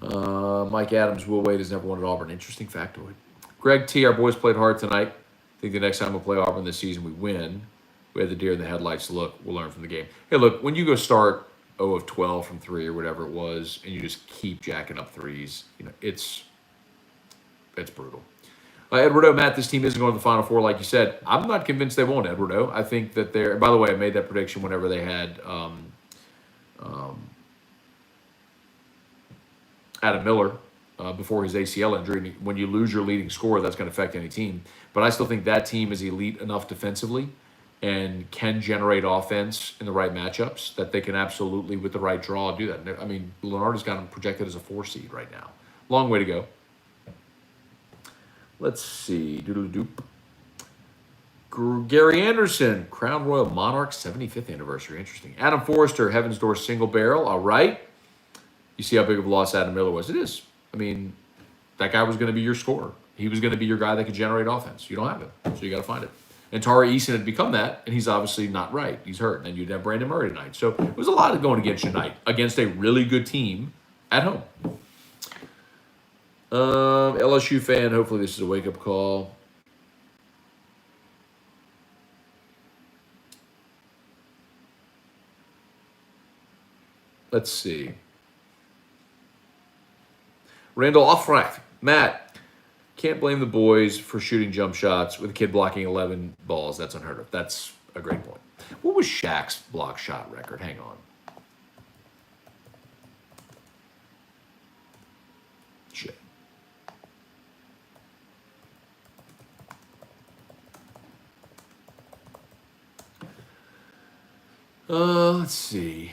Mike Adams, Will Wade has never won at Auburn. Interesting factoid. Greg T, our boys played hard tonight. I think the next time we'll play Auburn this season, we win. We had the deer in the headlights. Look, we'll learn from the game. Hey, look, when you go start 0 of 12 from 3 or whatever it was, and you just keep jacking up threes, it's brutal. Edward O, Matt, this team isn't going to the Final Four, like you said. I'm not convinced they won't, Edward O. I think that they're. By the way, I made that prediction whenever they had Adam Miller before his ACL injury. When you lose your leading scorer, that's going to affect any team. But I still think that team is elite enough defensively and can generate offense in the right matchups that they can absolutely, with the right draw, do that. I mean, Leonardo's got him projected as a 4 seed right now. Long way to go. Let's see. Doodle-doop. Gary Anderson, Crown Royal Monarch 75th anniversary. Interesting. Adam Forrester, Heaven's Door single barrel. All right. You see how big of a loss Adam Miller was. It is. I mean, that guy was going to be your scorer. He was going to be your guy that could generate offense. You don't have it, so you got to find it. And Tari Eason had become that, and he's obviously not right. He's hurt. And you'd have Brandon Murray tonight. So it was a lot of going against you tonight, against a really good team at home. LSU fan, hopefully this is a wake-up call. Let's see. Randall Offrecht. Matt, can't blame the boys for shooting jump shots with a kid blocking 11 balls. That's unheard of. That's a great point. What was Shaq's block shot record? Hang on. Shit. Let's see.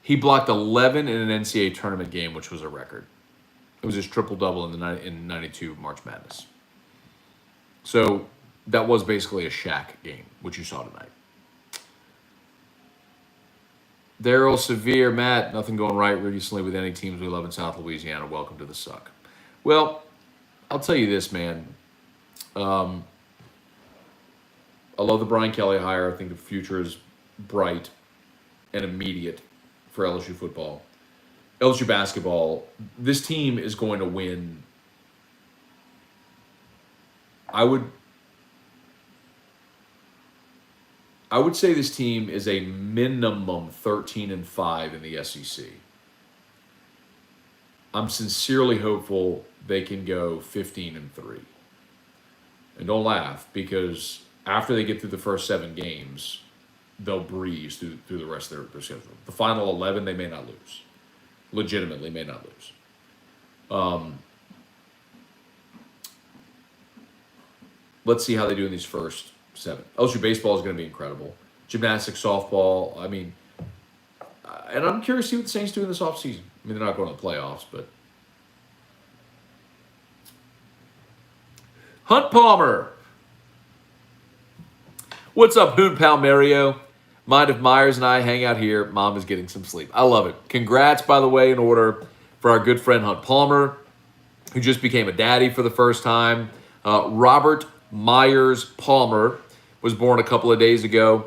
He blocked 11 in an NCAA tournament game, which was a record. It was his triple-double in 92 March Madness. So that was basically a Shaq game, which you saw tonight. Daryl Severe, Matt, nothing going right recently with any teams we love in South Louisiana. Welcome to the suck. Well, I'll tell you this, man. I love the Brian Kelly hire. I think the future is bright and immediate for LSU football. LSU basketball, this team is going to win. I would say this team is a minimum 13-5 in the SEC. I'm sincerely hopeful they can go 15-3. And don't laugh, because after they get through the first 7 games, they'll breeze through the rest of their schedule. The final 11, they may not lose. Legitimately may not lose. Let's see how they do in these first 7. LSU baseball is going to be incredible. Gymnastics, softball. I mean, and I'm curious to see what the Saints do in this offseason. I mean, they're not going to the playoffs, but. Hunt Palmer. What's up, Hoon Pal Mario? Mind if Myers and I hang out here? Mom is getting some sleep. I love it. Congrats, by the way, in order for our good friend Hunt Palmer, who just became a daddy for the first time. Robert Myers Palmer was born a couple of days ago.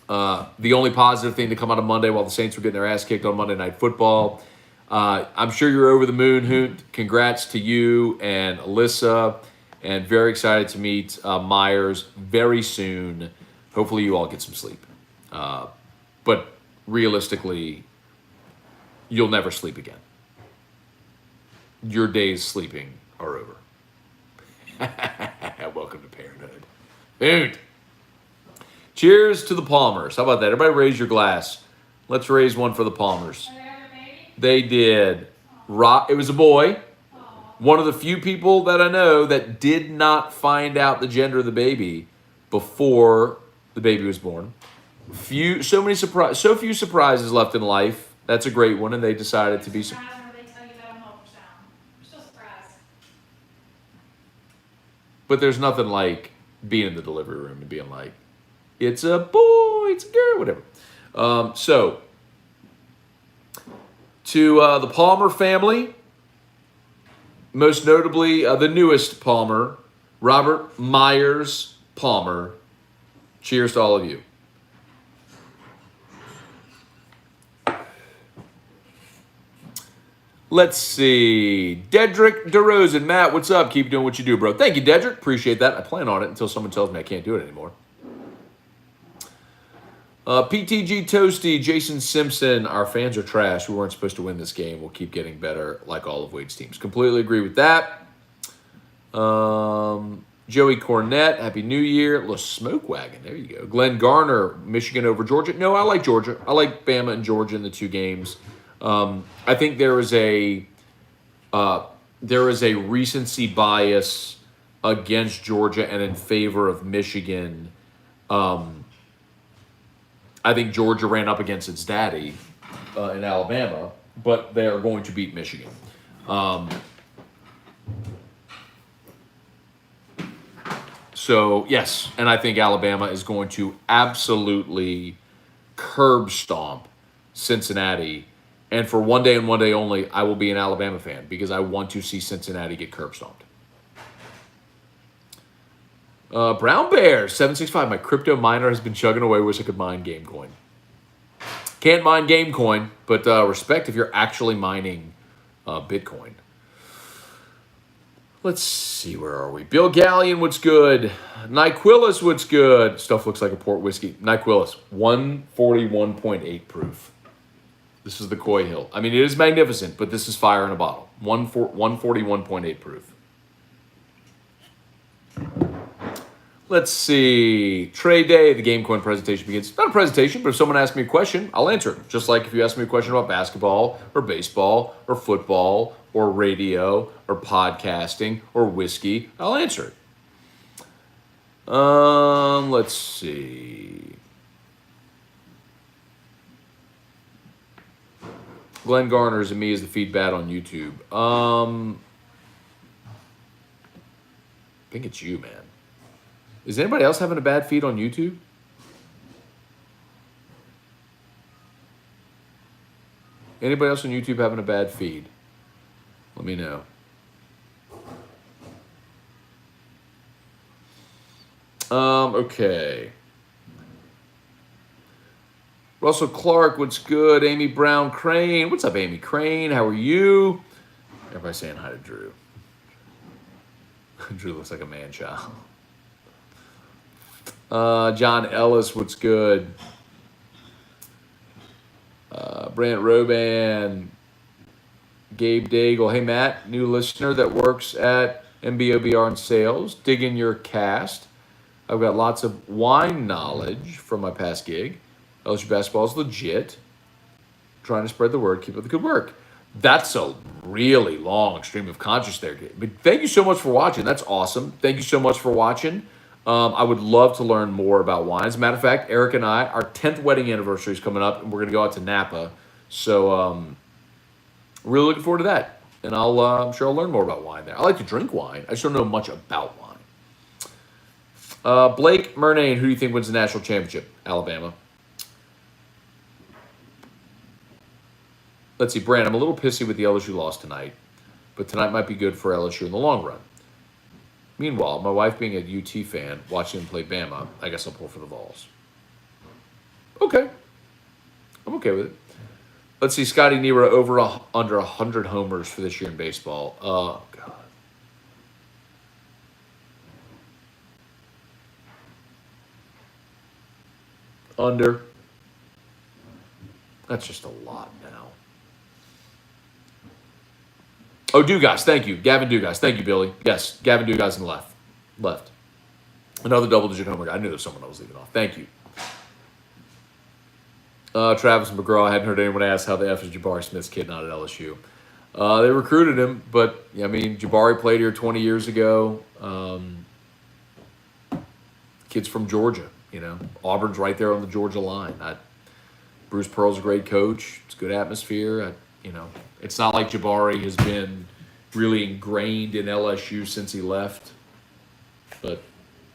The only positive thing to come out of Monday while the Saints were getting their ass kicked on Monday Night Football. I'm sure you're over the moon, Hoot. Congrats to you and Alyssa. And very excited to meet Myers very soon. Hopefully you all get some sleep. But realistically, you'll never sleep again. Your days sleeping are over. Welcome to parenthood. Dude. Cheers to the Palmers. How about that? Everybody raise your glass. Let's raise one for the Palmers. They did. It was a boy. One of the few people that I know that did not find out the gender of the baby before the baby was born. So few surprises left in life. That's a great one, and they decided to be. They tell you that on ultrasound. We're still surprised. But there's nothing like being in the delivery room and being like, it's a boy, it's a girl, whatever. So to the Palmer family, most notably the newest Palmer, Robert Myers Palmer. Cheers to all of you. Let's see. Dedrick DeRozan. Matt, what's up? Keep doing what you do, bro. Thank you, Dedrick. Appreciate that. I plan on it until someone tells me I can't do it anymore. PTG Toasty, Jason Simpson. Our fans are trash. We weren't supposed to win this game. We'll keep getting better like all of Wade's teams. Completely agree with that. Joey Cornett, Happy New Year. Little Smoke Wagon. There you go. Glenn Garner, Michigan over Georgia. No, I like Georgia. I like Bama and Georgia in the 2 games. I think there is a recency bias against Georgia and in favor of Michigan. I think Georgia ran up against its daddy in Alabama, but they are going to beat Michigan. So So, yes, and I think Alabama is going to absolutely curb stomp Cincinnati. And for one day and one day only, I will be an Alabama fan because I want to see Cincinnati get curb stomped. Brown Bears, 765. My crypto miner has been chugging away. Wish I could mine Gamecoin. Can't mine Gamecoin, but respect if you're actually mining Bitcoin. Let's see, where are we? Bill Gallion, what's good? Nyquilus, what's good? Stuff looks like a port whiskey. Nyquilus, 141.8 proof. This is the Coy Hill. I mean, it is magnificent, but this is fire in a bottle. 141.8 proof. Let's see. Trade day, the Gamecoin presentation begins. Not a presentation, but if someone asks me a question, I'll answer it. Just like if you ask me a question about basketball or baseball or football or radio or podcasting or whiskey, I'll answer it. Let's see. Glenn Garner's and me is the feed bad on YouTube. I think it's you, man. Is anybody else having a bad feed on YouTube? Anybody else on YouTube having a bad feed? Let me know. Okay. Russell Clark, what's good? Amy Brown Crane. What's up, Amy Crane? How are you? Everybody saying hi to Drew. Drew looks like a man-child. John Ellis, what's good? Brant Roban, Gabe Daigle. Hey, Matt, new listener that works at MBOBR in sales. Dig in your cast. I've got lots of wine knowledge from my past gig. LSU basketball is legit. Trying to spread the word. Keep up the good work. That's a really long stream of conscious there. But thank you so much for watching. That's awesome. Thank you so much for watching. I would love to learn more about wine. As a matter of fact, Eric and I, our 10th wedding anniversary is coming up, and we're going to go out to Napa. So really looking forward to that. And I'm sure I'll learn more about wine there. I like to drink wine. I just don't know much about wine. Blake Murnane, who do you think wins the national championship? Alabama. Let's see, Brand, I'm a little pissy with the LSU loss tonight, but tonight might be good for LSU in the long run. Meanwhile, my wife being a UT fan, watching them play Bama, I guess I'll pull for the Vols. Okay. I'm okay with it. Let's see, Scotty Nero under 100 homers for this year in baseball. Oh, God. Under. That's just a lot now. Oh, Dugas, thank you. Gavin Dugas. Thank you, Billy. Yes, Gavin Dugas in the left. Another double-digit homer. I knew there was someone I was leaving off. Thank you. Travis McGraw. I hadn't heard anyone ask how the F is Jabari Smith's kid not at LSU. They recruited him, but, I mean, Jabari played here 20 years ago. Kid's from Georgia, you know. Auburn's right there on the Georgia line. Bruce Pearl's a great coach. It's a good atmosphere. It's not like Jabari has been really ingrained in LSU since he left. But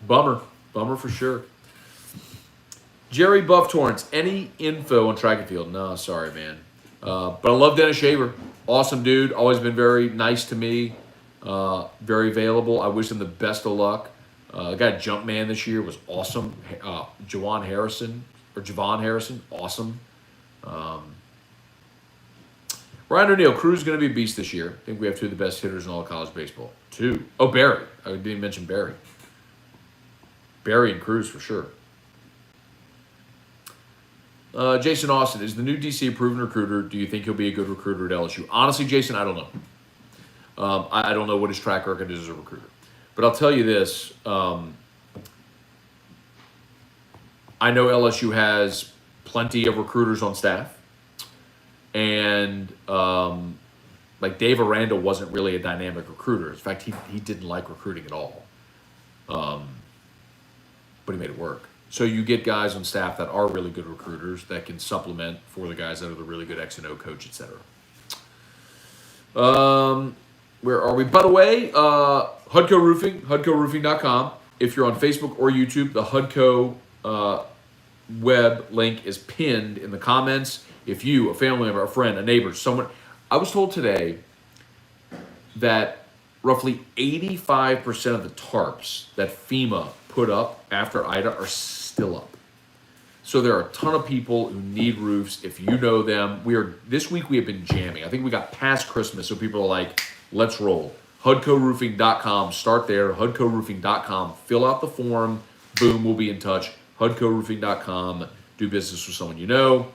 bummer for sure. Jerry Buff Torrance, any info on track and field? No, sorry, man. But I love Dennis Shaver. Awesome dude. Always been very nice to me. Very available. I wish him the best of luck. The guy Jumpman this year was awesome. Javon Harrison, awesome. Ryan O'Neal, Cruz going to be a beast this year. I think we have two of the best hitters in all of college baseball. Two. Oh, Barry. I didn't mention Barry. Barry and Cruz for sure. Jason Austin, is the new DC a proven recruiter? Do you think he'll be a good recruiter at LSU? Honestly, Jason, I don't know. I don't know what his track record is as a recruiter. But I'll tell you this. I know LSU has plenty of recruiters on staff. And, like, Dave Aranda wasn't really a dynamic recruiter. In fact, he didn't like recruiting at all. But he made it work. So you get guys on staff that are really good recruiters that can supplement for the guys that are the really good X and O coach, etc. Where are we? By the way, Hudco Roofing, HudcoRoofing.com. if you're on Facebook or YouTube, the HUDCO web link is pinned in the comments. If you, a family member, a friend, a neighbor, someone, I was told today that roughly 85% of the tarps that FEMA put up after Ida are still up. So there are a ton of people who need roofs. If you know them, this week we have been jamming. I think we got past Christmas, so people are like, let's roll. HUDCOroofing.com, start there, HUDCOroofing.com, fill out the form, boom, we'll be in touch. HUDCOroofing.com, do business with someone you know.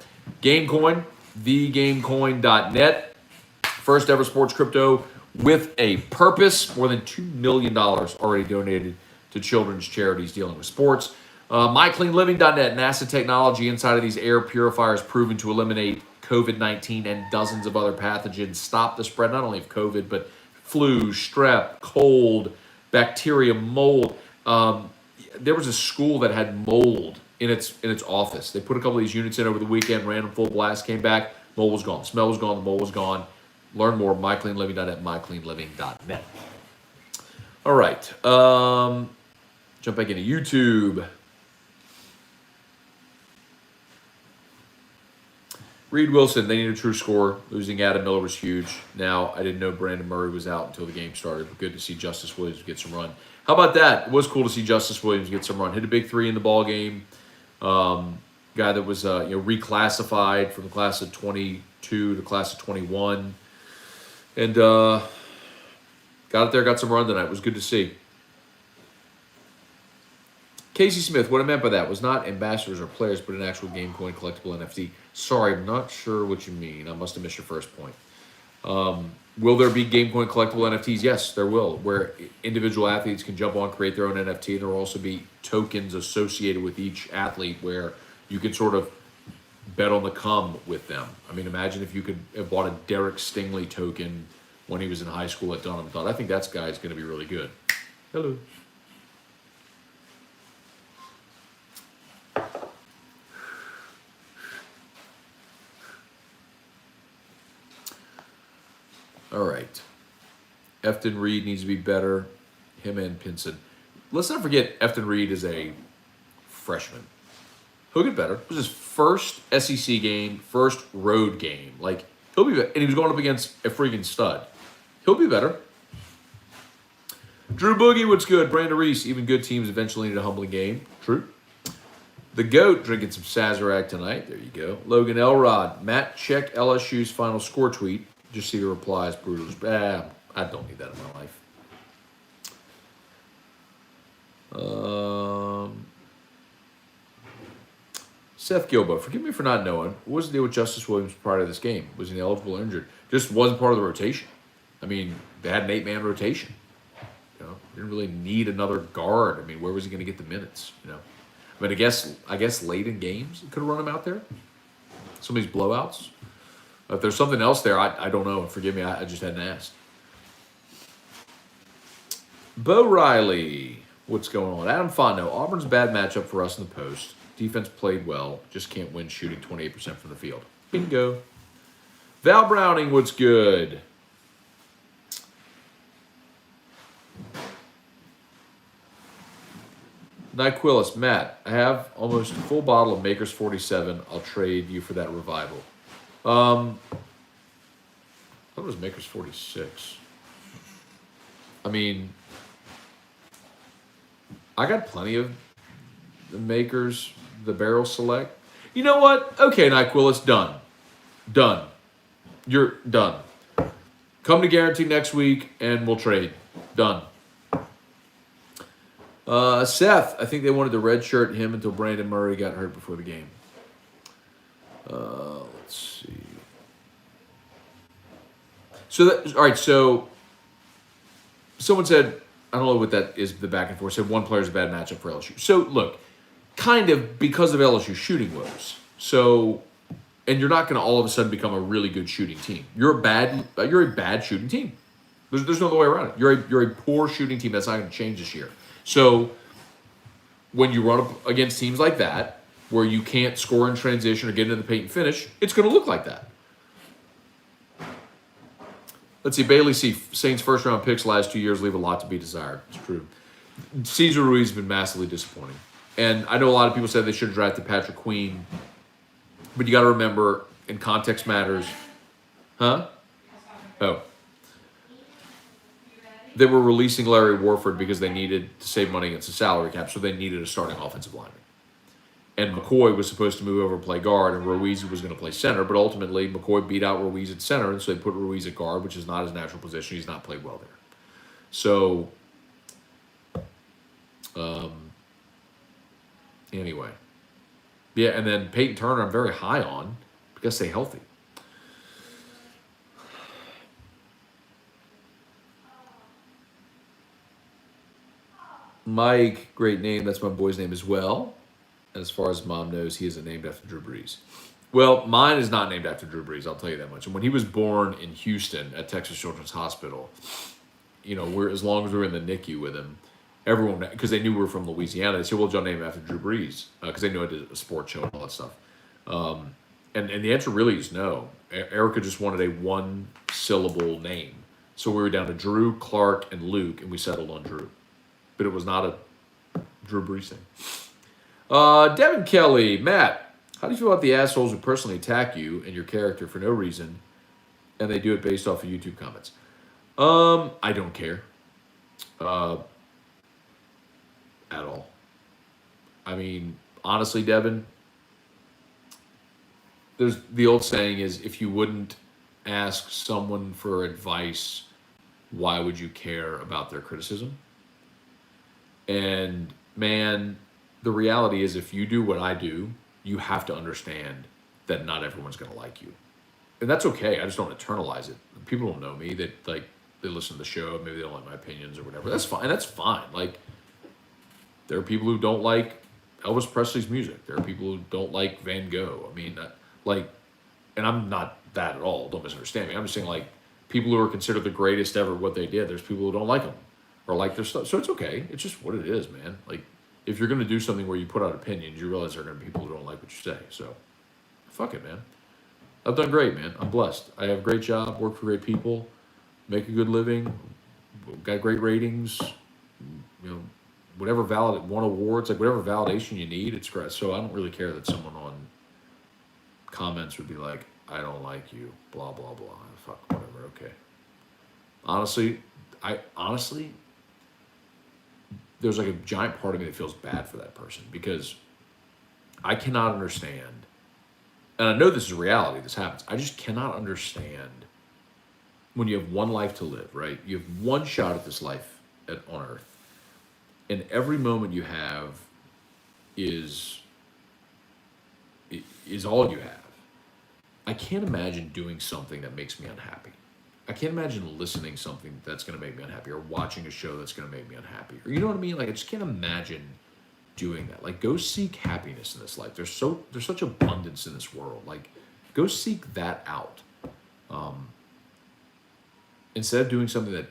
GameCoin, thegamecoin.net, first ever sports crypto with a purpose. More than $2 million already donated to children's charities dealing with sports. MyCleanLiving.net, NASA technology inside of these air purifiers proven to eliminate COVID-19 and dozens of other pathogens, stop the spread not only of COVID, but flu, strep, cold, bacteria, mold. There was a school that had mold in its office. They put a couple of these units in over the weekend, ran them full blast, came back, mold was gone, smell was gone, the mold was gone. Learn more, mycleanliving.net, mycleanliving.net. All right, jump back into YouTube. Reed Wilson, they need a true score. Losing Adam Miller was huge. Now, I didn't know Brandon Murray was out until the game started, but good to see Justice Williams get some run. How about that? It was cool to see Justice Williams get some run. Hit a big three in the ball game. Guy that was reclassified from the class of 22 to class of 21. And got it there, got some run tonight. It was good to see. Casey Smith, what I meant by that was not ambassadors or players, but an actual GameCoin collectible NFT. Sorry, I'm not sure what you mean. I must have missed your first point. Will there be GameCoin collectible NFTs? Yes, there will, where individual athletes can jump on, create their own NFT. There will also be tokens associated with each athlete where you can sort of bet on the come with them. I mean, imagine if you could have bought a Derek Stingley token when he was in high school at Dunham. I think that guy's going to be really good. Hello. All right. Efton Reed needs to be better. Him and Pinson. Let's not forget Efton Reed is a freshman. He'll get better. It was his first SEC game, first road game. Like, he'll be better. And he was going up against a freaking stud. He'll be better. Drew Boogie, what's good? Brandon Reese, even good teams eventually need a humbling game. True. The GOAT drinking some Sazerac tonight. There you go. Logan Elrod. Matt, check LSU's final score tweet. Just see the replies. Brutal. I don't need that in my life. Seth Gilbo, forgive me for not knowing. What was the deal with Justice Williams prior to this game? Was he eligible or injured? Just wasn't part of the rotation. I mean, they had an 8-man rotation. You know, didn't really need another guard. I mean, where was he going to get the minutes? You know, I mean, I guess late in games, could have run him out there. Some of these blowouts. If there's something else there, I don't know. Forgive me, I just hadn't asked. Bo Riley, what's going on? Adam Fondo, Auburn's a bad matchup for us in the post. Defense played well, just can't win shooting 28% from the field. Bingo. Val Browning, what's good? Nyquillis, Matt, I have almost a full bottle of Maker's 47. I'll trade you for that revival. I thought it was Maker's 46. I mean, I got plenty of the Makers, the Barrel Select. You know what? Okay, Nyquillis, done. Done. You're done. Come to Guarantee next week, and we'll trade. Done. Seth, I think they wanted to redshirt him until Brandon Murray got hurt before the game. Let's see. So, all right, so someone said, I don't know what that is, the back and forth, said one player's a bad matchup for LSU. So, look, kind of because of LSU shooting woes. So, and you're not going to all of a sudden become a really good shooting team. You're a bad shooting team. There's no other way around it. You're a poor shooting team. That's not going to change this year. So, when you run up against teams like that, where you can't score in transition or get into the paint and finish, it's going to look like that. Let's see, Bailey C. Saints' first-round picks last 2 years leave a lot to be desired. It's true. Cesar Ruiz has been massively disappointing. And I know a lot of people said they should have drafted Patrick Queen, but you got to remember, and context matters. Huh? Oh. They were releasing Larry Warford because they needed to save money against the salary cap, so they needed a starting offensive lineman. And McCoy was supposed to move over and play guard, and Ruiz was going to play center, but ultimately McCoy beat out Ruiz at center, and so they put Ruiz at guard, which is not his natural position. He's not played well there. So, anyway. Yeah, and then Peyton Turner I'm very high on because stay healthy. Mike, great name. That's my boy's name as well. And as far as mom knows, he isn't named after Drew Brees. Well, mine is not named after Drew Brees, I'll tell you that much. And when he was born in Houston at Texas Children's Hospital, you know, as long as we were in the NICU with him, everyone, because they knew we were from Louisiana, they said, well, John, name him after Drew Brees, because they knew I did a sports show and all that stuff. And the answer really is no. Erica just wanted a one-syllable name. So we were down to Drew, Clark, and Luke, and we settled on Drew. But it was not a Drew Brees thing. Devin Kelly, Matt, how do you feel about the assholes who personally attack you and your character for no reason, and they do it based off of YouTube comments? I don't care. At all. I mean, honestly, Devin, there's the old saying is, if you wouldn't ask someone for advice, why would you care about their criticism? And man, the reality is, if you do what I do, you have to understand that not everyone's going to like you. And that's okay. I just don't internalize it. People don't know me. They listen to the show. Maybe they don't like my opinions or whatever. That's fine. That's fine. Like, there are people who don't like Elvis Presley's music. There are people who don't like Van Gogh. I mean, and I'm not that at all. Don't misunderstand me. I'm just saying, like, people who are considered the greatest ever what they did, there's people who don't like them or like their stuff. So it's okay. It's just what it is, man. Like, if you're going to do something where you put out opinions, you realize there are going to be people who don't like what you say. So, fuck it, man. I've done great, man. I'm blessed. I have a great job, work for great people, make a good living, got great ratings, you know, whatever won awards, like whatever validation you need, it's great. So I don't really care that someone on comments would be like, I don't like you, blah, blah, blah. Fuck, whatever, okay. Honestly, there's like a giant part of me that feels bad for that person because I cannot understand, and I know this is reality, this happens, I just cannot understand when you have one life to live, right? You have one shot at this life on earth, and every moment you have is all you have. I can't imagine doing something that makes me unhappy. I can't imagine listening to something that's going to make me unhappy or watching a show that's going to make me unhappy. Or you know what I mean? Like, I just can't imagine doing that. Like, go seek happiness in this life. There's such abundance in this world. Like, go seek that out. Instead of doing something that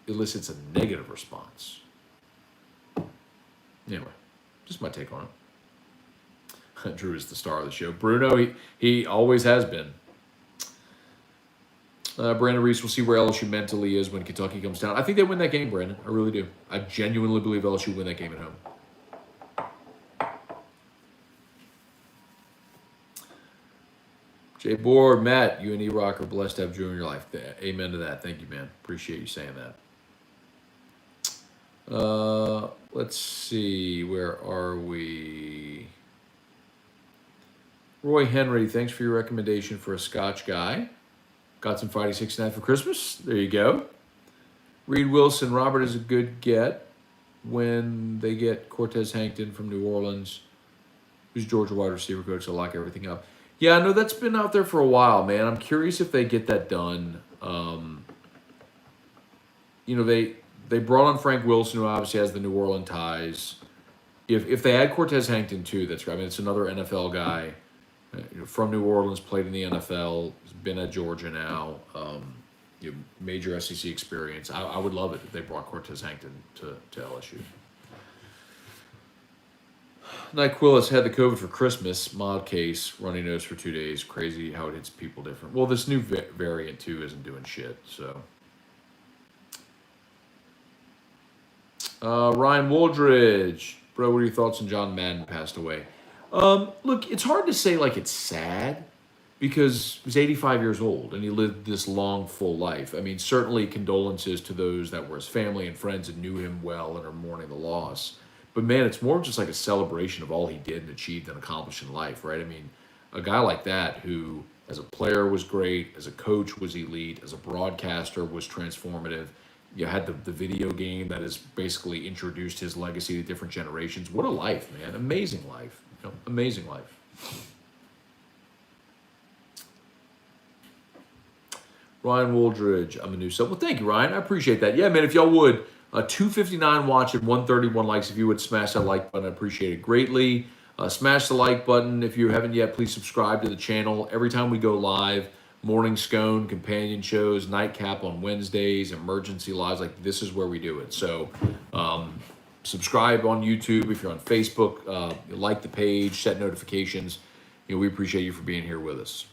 elicits a negative response. Anyway, just my take on it. Drew is the star of the show. Bruno, he always has been. Brandon Reese, we'll see where LSU mentally is when Kentucky comes down. I think they win that game, Brandon. I really do. I genuinely believe LSU win that game at home. Jay Board, Matt, you and E-Rock are blessed to have Drew in your life. Amen to that. Thank you, man. Appreciate you saying that. Let's see. Where are we? Roy Henry, thanks for your recommendation for a Scotch guy. Got some Friday 69 for Christmas. There you go. Reed Wilson, Robert is a good get when they get Cortez Hankton from New Orleans, who's Georgia wide receiver coach, to lock everything up. Yeah, I know that's been out there for a while, man. I'm curious if they get that done. You know, they brought on Frank Wilson, who obviously has the New Orleans ties. If they add Cortez Hankton too, that's great. I mean, it's another NFL guy from New Orleans, played in the NFL, has been at Georgia now. Major SEC experience. I would love it if they brought Cortez Hankton to LSU. Nyquillis had the COVID for Christmas, mild case, runny nose for 2 days. Crazy how it hits people different. Well, this new variant too isn't doing shit. So Ryan Wooldridge. Bro, what are your thoughts on John Madden passed away? Look, it's hard to say like it's sad because he's 85 years old and he lived this long, full life. I mean, certainly condolences to those that were his family and friends and knew him well and are mourning the loss. But man, it's more just like a celebration of all he did and achieved and accomplished in life, right? I mean, a guy like that who, as a player, was great, as a coach, was elite, as a broadcaster, was transformative. You had the video game that has basically introduced his legacy to different generations. What a life, man. Amazing life. Amazing life. Ryan Wooldridge, I'm a new sub. Well, thank you, Ryan. I appreciate that. Yeah, man, if y'all would, 259 watching, 131 likes. If you would smash that like button, I appreciate it greatly. Smash the like button. If you haven't yet, please subscribe to the channel. Every time we go live, morning Scone, companion shows, Nightcap on Wednesdays, emergency lives, like this is where we do it. So subscribe on YouTube. If you're on Facebook, like the page, set notifications. We appreciate you for being here with us.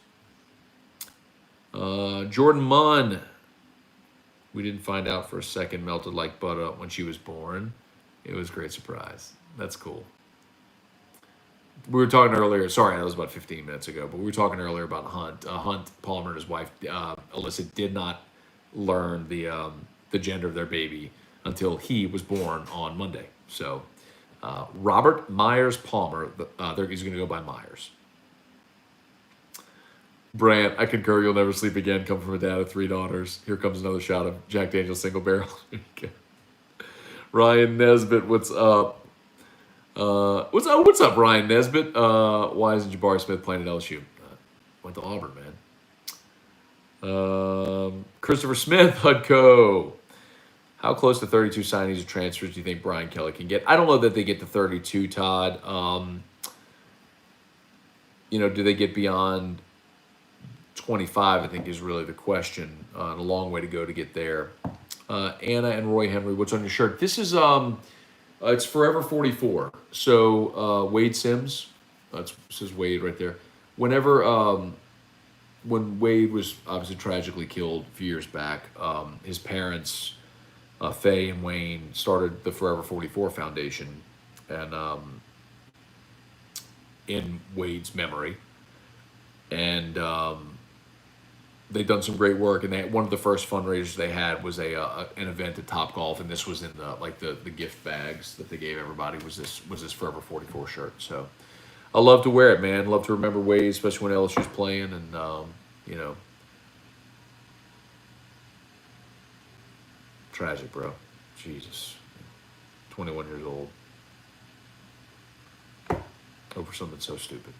Jordan Munn. We didn't find out for a second, melted like butter when she was born. It was a great surprise. That's cool. We were talking earlier, sorry, that was about 15 minutes ago, but we were talking earlier about Hunt. Hunt Palmer and his wife, Alyssa, did not learn the gender of their baby until he was born on Monday. So Robert Myers Palmer, he's going to go by Myers. Brant, I concur, you'll never sleep again. Come from a dad of 3 daughters. Here comes another shot of Jack Daniel's single barrel. Ryan Nesbitt, what's up? What's up, Ryan Nesbitt? Why isn't Jabari Smith playing at LSU? Went to Auburn, man. Christopher Smith, Hudco. How close to 32 signings or transfers do you think Brian Kelly can get? I don't know that they get to 32, Todd. Do they get beyond 25, I think is really the question. And a long way to go to get there. Anna and Roy Henry, what's on your shirt? This is it's Forever 44. So Wade Sims, says Wade right there. When Wade was obviously tragically killed a few years back, his parents, Faye and Wayne, started the Forever 44 Foundation, and in Wade's memory, and they've done some great work, and one of the first fundraisers they had was an event at Topgolf, and this was in the gift bags that they gave everybody was this Forever 44 shirt. So I love to wear it, man. Love to remember Wade, especially when LSU's playing, and tragic, bro. Jesus, 21 years old over something so stupid.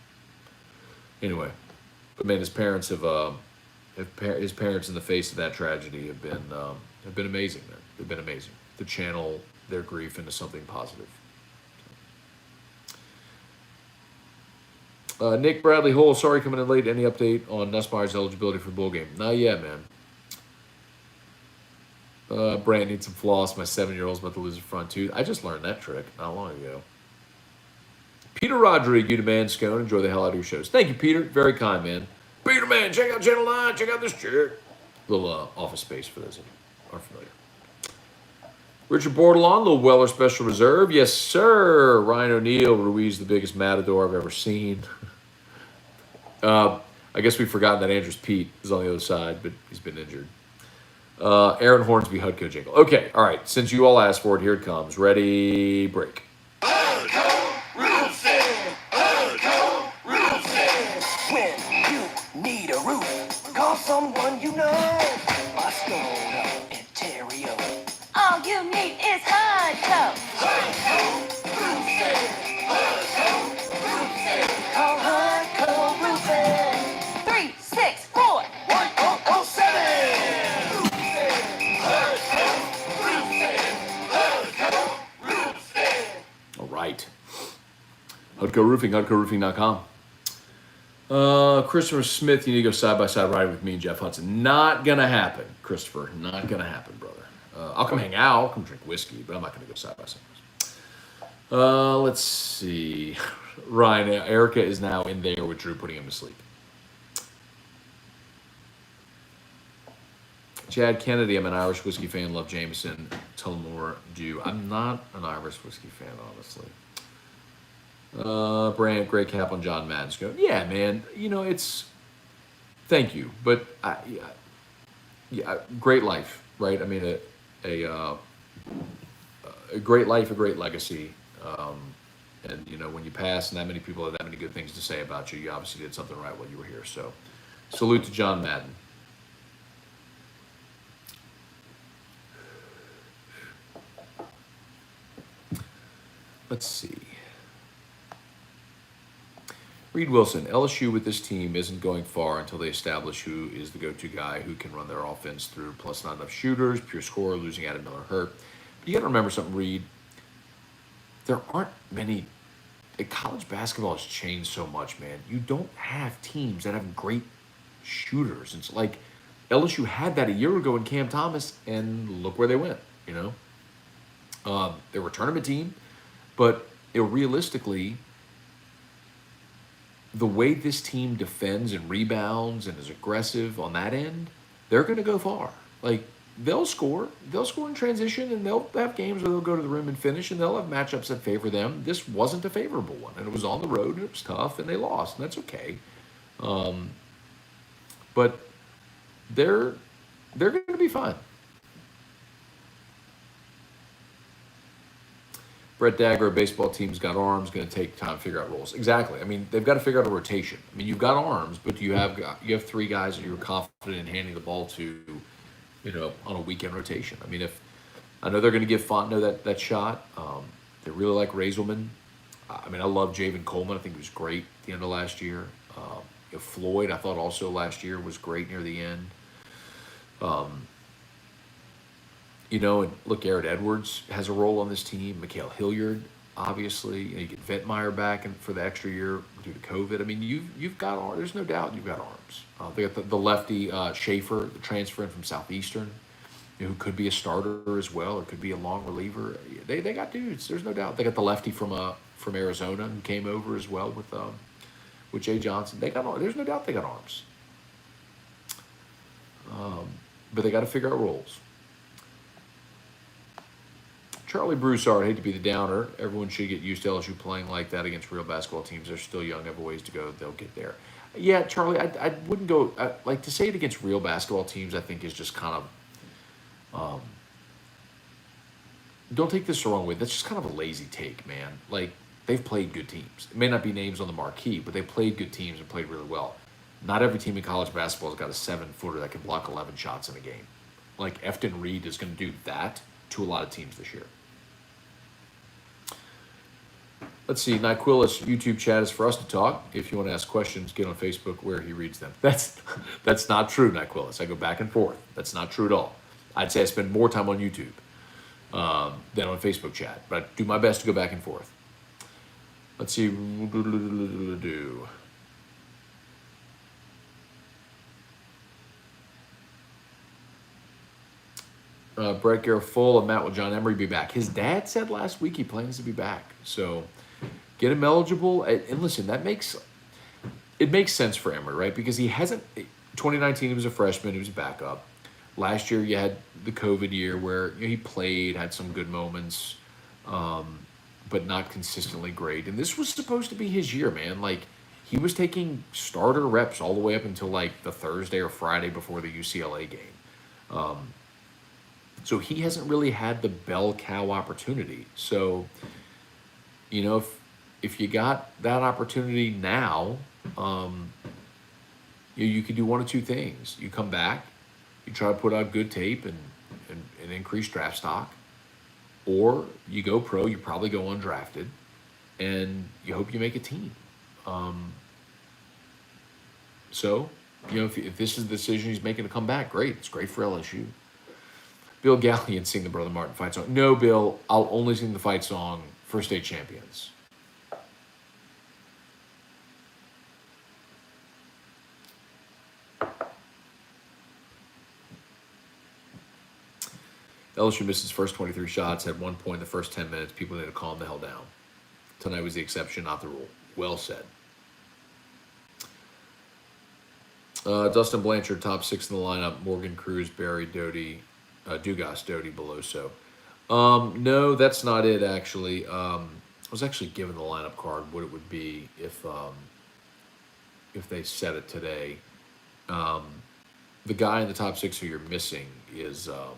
Anyway, but man, his parents his parents in the face of that tragedy have been amazing, man. They've been amazing to channel their grief into something positive. Nick Bradley Hole, sorry coming in late. Any update on Nussmeier's eligibility for the bowl game? Not yet, man. Brant needs some floss. My 7-year-old's about to lose a front tooth. I just learned that trick not long ago. Peter Rodrigue, you demand Scone. Enjoy the hell out of your shows. Thank you, Peter. Very kind, man. Peter, man, check out Channel 9. Check out this chick. Little Office Space for those of you who are familiar. Richard Bordelon, little Weller Special Reserve. Yes, sir. Ryan O'Neal, Ruiz, the biggest matador I've ever seen. I guess we've forgotten that Andrews Pete is on the other side, but he's been injured. Aaron Hornsby, Hudco jingle. Okay, all right. Since you all asked for it, here it comes. Ready, break. Someone you know, Moscona, Ontario. All you need is Hudco. Call Hudco Roofing. 364-1007. All right. Hudco Roofing, HudcoRoofing.com. Christopher Smith, you need to go side-by-side riding with me and Jeff Hudson. Not going to happen, Christopher. Not going to happen, brother. I'll come hang out. I'll come drink whiskey, but I'm not going to go side-by-side. Let's see. Ryan, Erica is now in there with Drew putting him to sleep. Chad Kennedy, I'm an Irish whiskey fan. Love Jameson. Tullamore do? I'm not an Irish whiskey fan, honestly. Brand, great cap on John Madden. Scone. Yeah, man. You know, it's. Thank you, but great life, right? I mean, a great life, a great legacy. And you know, when you pass and that many people have that many good things to say about you, you obviously did something right while you were here. So, salute to John Madden. Let's see. Reed Wilson, LSU with this team isn't going far until they establish who is the go-to guy who can run their offense through, plus not enough shooters, pure scorer, losing Adam Miller hurt. But you got to remember something, Reed. There aren't many. College basketball has changed so much, man. You don't have teams that have great shooters. It's like LSU had that a year ago in Cam Thomas, and look where they went, you know. They were a tournament team, but realistically, the way this team defends and rebounds and is aggressive on that end, they're going to go far. Like, they'll score in transition, and they'll have games where they'll go to the rim and finish, and they'll have matchups that favor them. This wasn't a favorable one, and it was on the road, and it was tough, and they lost, and that's okay. But they're going to be fine. Brett Dagger, baseball team's got arms, going to take time to figure out roles. Exactly. I mean, they've got to figure out a rotation. I mean, you've got arms, but you have three guys that you're confident in handing the ball to, you know, on a weekend rotation. I mean, I know they're going to give Fontenot that shot. They really like Razelman. I mean, I love Javen Coleman. I think he was great at the end of last year. Floyd, I thought also last year was great near the end. You know, and look, Garrett Edwards has a role on this team. Mikhail Hilliard, obviously. You get Ventmeyer back for the extra year due to COVID. I mean, you've got arms. There's no doubt you've got arms. They got the lefty Schaefer, the transfer in from Southeastern, who could be a starter as well, or could be a long reliever. They got dudes. There's no doubt. They got the lefty from Arizona who came over as well with Jay Johnson. They got. There's no doubt they got arms. But they got to figure out roles. Charlie Broussard, I hate to be the downer. Everyone should get used to LSU playing like that against real basketball teams. They're still young, have a ways to go. They'll get there. Yeah, Charlie, I wouldn't go like to say it against real basketball teams. I think is just kind of don't take this the wrong way. That's just kind of a lazy take, man. Like, they've played good teams. It may not be names on the marquee, but they played good teams and played really well. Not every team in college basketball has got a 7-footer that can block 11 shots in a game. Like, Efton Reed is going to do that to a lot of teams this year. Let's see, Nyquillis YouTube chat is for us to talk. If you want to ask questions, get on Facebook where he reads them. That's not true, Nyquillis. I go back and forth. That's not true at all. I'd say I spend more time on YouTube than on Facebook chat, but I do my best to go back and forth. Let's see. Brett Garofolo and Matt, will John Emery be back? His dad said last week he plans to be back. So get him eligible. And listen, it makes sense for Emery, right? Because he hasn't, 2019 he was a freshman, he was a backup. Last year you had the COVID year where he played, had some good moments, but not consistently great. And this was supposed to be his year, man. Like, he was taking starter reps all the way up until like the Thursday or Friday before the UCLA game. So he hasn't really had the bell cow opportunity. So, you know, if you got that opportunity now, you could do one of two things. You come back, you try to put out good tape and increase draft stock, or you go pro, you probably go undrafted, and you hope you make a team. So, you know, if this is the decision he's making to come back, great. It's great for LSU. Bill Gallion sing the Brother Martin fight song. No, Bill, I'll only sing the fight song for state champions. LSU missed his first 23 shots, had 1 point in the first 10 minutes. People need to calm the hell down. Tonight was the exception, not the rule. Well said. Dustin Blanchard, top 6 in the lineup. Morgan, Cruz, Barry, Doty, Dugas, Doty, Beloso. No, that's not it. Actually, I was actually given the lineup card what it would be if they said it today. The guy in the top six who you're missing is damn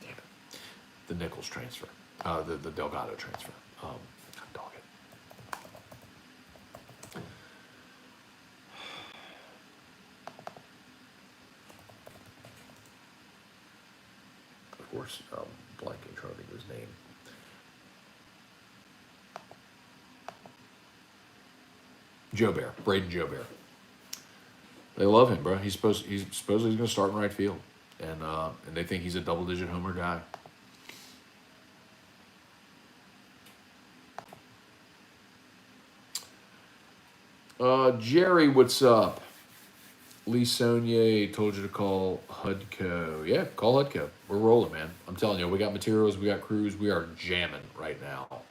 it, the Nichols transfer, the Delgado transfer. Dog it. Of course, blanking trying to think of his name. Joe Bear, Braden Joe Bear. They love him, bro. He's supposedly going to start in right field, and they think he's a double-digit homer guy. Jerry, what's up? Lee Saunier told you to call Hudco. Yeah, call Hudco. We're rolling, man. I'm telling you, we got materials, we got crews, we are jamming right now.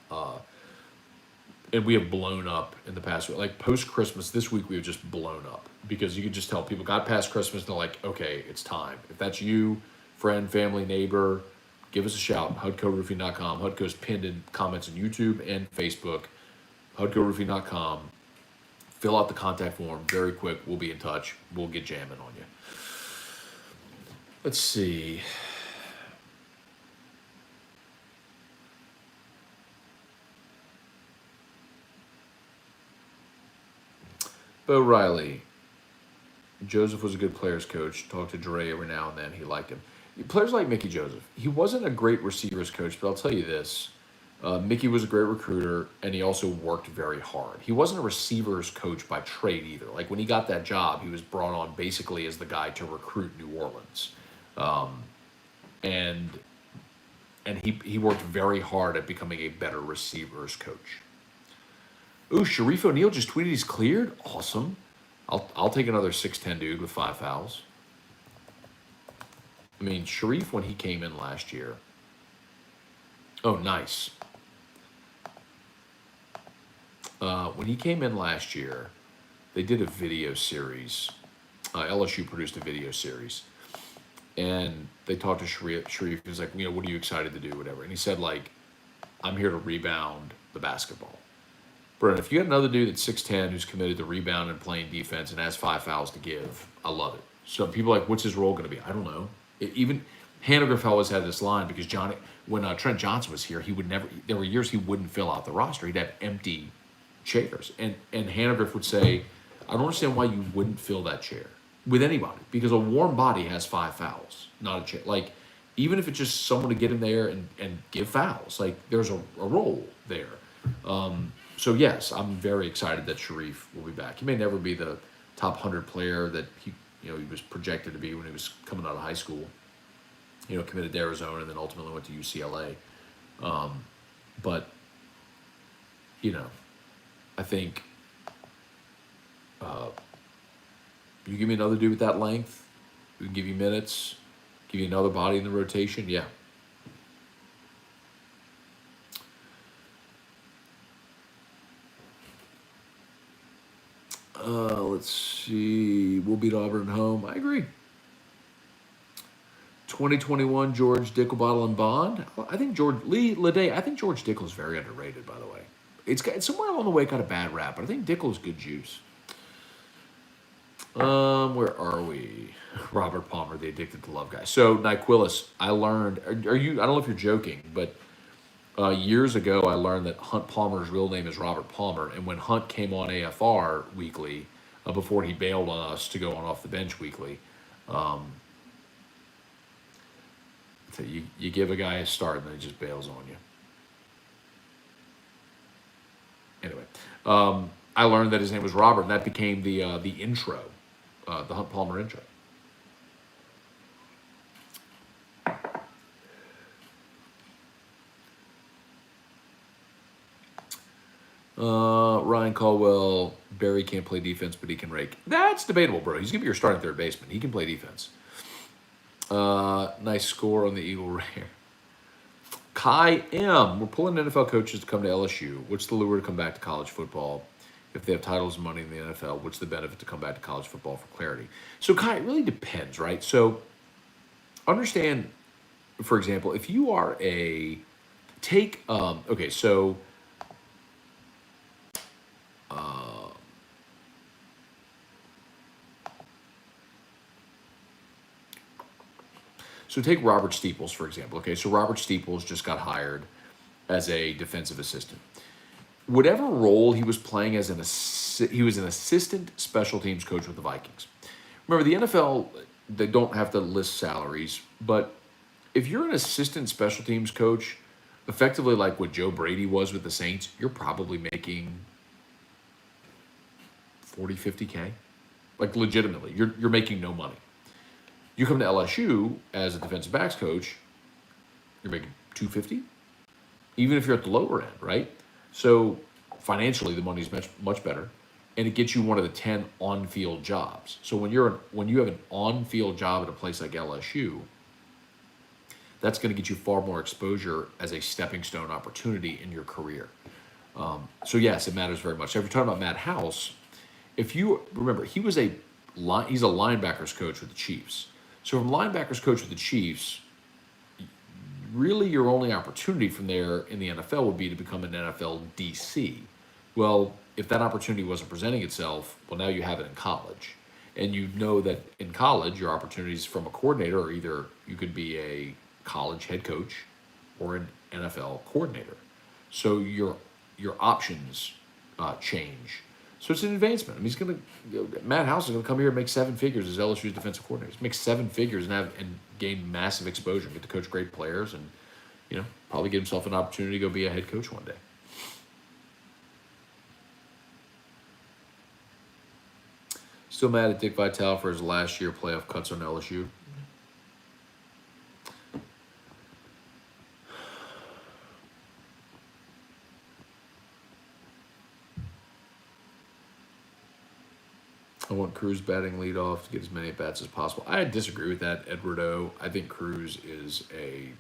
And we have blown up in the past week. Like post-Christmas, this week we have just blown up. Because you could just tell people got past Christmas, and they're like, okay, it's time. If that's you, friend, family, neighbor, give us a shout. HudcoRoofing.com. Hudco's pinned in comments on YouTube and Facebook. HudcoRoofing.com. Fill out the contact form very quick. We'll be in touch. We'll get jamming on you. Let's see. Bo Riley. Joseph was a good players coach. Talked to Dre every now and then. He liked him. Players like Mickey Joseph. He wasn't a great receivers coach, but I'll tell you this. Mickey was a great recruiter, and he also worked very hard. He wasn't a receivers coach by trade either. Like, when he got that job, he was brought on basically as the guy to recruit New Orleans. And he worked very hard at becoming a better receivers coach. Ooh, Sharif O'Neal just tweeted he's cleared? Awesome. I'll take another 6'10" dude with 5 fouls. I mean, Sharif, when he came in last year... Oh, nice. When he came in last year, they did a video series. LSU produced a video series. And they talked to Sharif. He was like, what are you excited to do, whatever. And he said, like, I'm here to rebound the basketball. Bro, if you got another dude that's 6'10", who's committed to rebound and playing defense and has 5 fouls to give, I love it. So people are like, what's his role going to be? I don't know. Even Hannegriff always had this line because when Trent Johnson was here, he would never. There were years he wouldn't fill out the roster. He'd have empty chairs, and Hannegriff would say, "I don't understand why you wouldn't fill that chair with anybody because a warm body has 5 fouls, not a chair. Like even if it's just someone to get in there and give fouls, like there's a role there." So yes, I'm very excited that Sharif will be back. He may never be the top 100 player that he was projected to be when he was coming out of high school. Committed to Arizona and then ultimately went to UCLA. But I think you give me another dude with that length, we can give you minutes, give you another body in the rotation, yeah. Let's see. We'll beat Auburn at home. I agree. 2021 George Dicklebottle and Bond. I think George Dickel is very underrated, by the way. It's somewhere along the way got a bad rap, but I think Dickel's good juice. Where are we? Robert Palmer, the addicted to love guy. So Nyquilus, I learned. I don't know if you're joking, but years ago I learned that Hunt Palmer's real name is Robert Palmer, and when Hunt came on AFR weekly, before he bailed on us to go on off the bench weekly. So you give a guy a start and then he just bails on you. Anyway, I learned that his name was Robert, and that became the intro, the Hunt Palmer intro. Ryan Caldwell, Barry can't play defense, but he can rake. That's debatable, bro. He's going to be your starting third baseman. He can play defense. Nice score on the Eagle Rare. Kai M. We're pulling NFL coaches to come to LSU. What's the lure to come back to college football? if they have titles and money in the NFL, what's the benefit to come back to college football for clarity? So, Kai, it really depends, right? So, understand, for example, if you are okay, so take Robert Steeples, for example. Okay, so Robert Steeples just got hired as a defensive assistant. Whatever role he was playing he was an assistant special teams coach with the Vikings. Remember, the NFL, they don't have to list salaries, but if you're an assistant special teams coach, effectively like what Joe Brady was with the Saints, you're probably making 40, 50K. Like legitimately, you're making no money. You come to LSU as a defensive backs coach, you're making 250, even if you're at the lower end, right? So financially, the money's much better, and it gets you one of the 10 on-field jobs. So when you have an on-field job at a place like LSU, that's going to get you far more exposure as a stepping stone opportunity in your career. So yes, it matters very much. So if you're talking about Matt House, if you remember, he's a linebackers coach with the Chiefs. So from linebackers coach with the Chiefs, really your only opportunity from there in the NFL would be to become an NFL DC. Well, if that opportunity wasn't presenting itself, well, now you have it in college. And you know that in college, your opportunities from a coordinator are either you could be a college head coach or an NFL coordinator. So your options change. So it's an advancement. I mean, Matt House is going to come here and make 7 figures as LSU's defensive coordinator. He's make 7 figures and gain massive exposure, get to coach great players, and probably get himself an opportunity to go be a head coach one day. Still mad at Dick Vitale for his last year playoff cuts on LSU. I want Cruz batting leadoff to get as many at-bats as possible. I disagree with that, Edward O. I think Cruz is a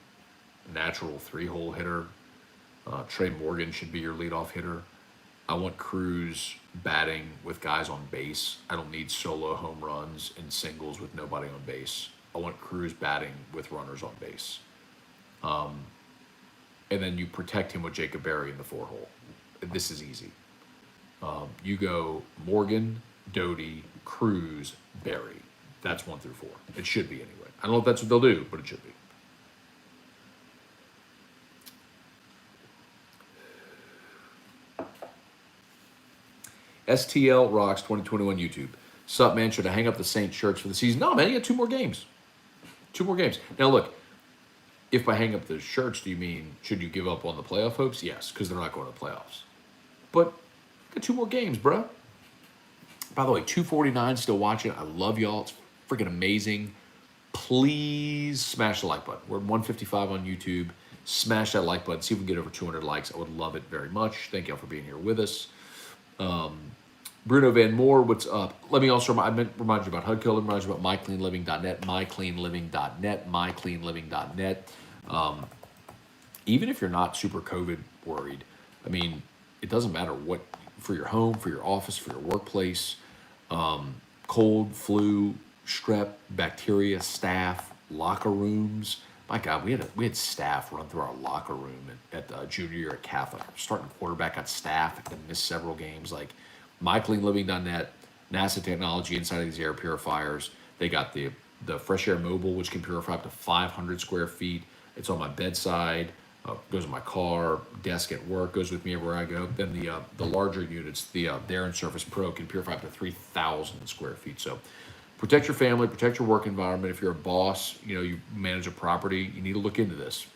natural 3-hole hitter. Trey Morgan should be your leadoff hitter. I want Cruz batting with guys on base. I don't need solo home runs and singles with nobody on base. I want Cruz batting with runners on base. And then you protect him with Jacob Berry in the 4-hole. This is easy. You go Morgan, Doty, Cruz, Berry. That's 1 through 4. It should be anyway. I don't know if that's what they'll do, but it should be. STL Rocks 2021 YouTube. Sup, man? Should I hang up the Saints shirts for the season? No, man. You got 2 more games. 2 more games. Now, look. If by hang up the shirts, do you mean should you give up on the playoff hopes? Yes, because they're not going to the playoffs. But got 2 more games, bruh. By the way, 249 still watching. I love y'all. It's freaking amazing. Please smash the like button. We're at 155 on YouTube. Smash that like button. See if we can get over 200 likes. I would love it very much. Thank y'all for being here with us. Bruno Van Moore, what's up? Let me also remind you about HUDCO. Let me remind you about mycleanliving.net, mycleanliving.net, mycleanliving.net. Even if you're not super COVID worried, I mean, it doesn't matter what, for your home, for your office, for your workplace, cold, flu, strep, bacteria, staph, locker rooms. My God, we had staph run through our locker room at junior year at Catholic. Starting quarterback got staph and missed several games. Like mycleanliving.net, NASA technology inside of these air purifiers. They got the Fresh Air Mobile, which can purify up to 500 square feet. It's on my bedside. Goes in my car, desk at work, goes with me everywhere I go. Then the larger units, the Darren Surface Pro, can purify up to 3,000 square feet. So protect your family, protect your work environment. If you're a boss, you manage a property, you need to look into this.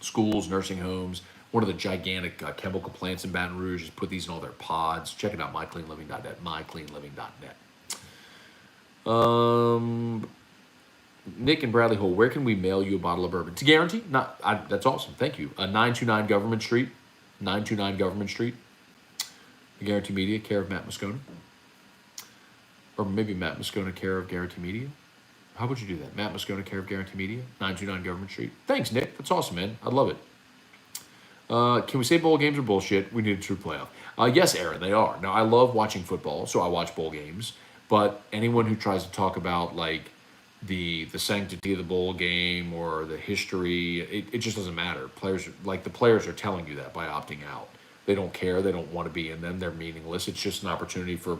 Schools, nursing homes, one of the gigantic chemical plants in Baton Rouge has put these in all their pods. Check it out, mycleanliving.net, mycleanliving.net. Nick and Bradley Hole, where can we mail you a bottle of bourbon? To guarantee? That's awesome. Thank you. 929 Government Street. 929 Government Street. Guarantee Media, care of Matt Moscona. Or maybe Matt Moscona, care of Guarantee Media. How would you do that? Matt Moscona, care of Guarantee Media. 929 Government Street. Thanks, Nick. That's awesome, man. I love it. Can we say bowl games are bullshit? We need a true playoff. Yes, Aaron, they are. Now, I love watching football, so I watch bowl games. But anyone who tries to talk about like the sanctity of the bowl game or the history, it just doesn't matter. The players are telling you that by opting out. They don't care. They don't want to be in them. They're meaningless. It's just an opportunity for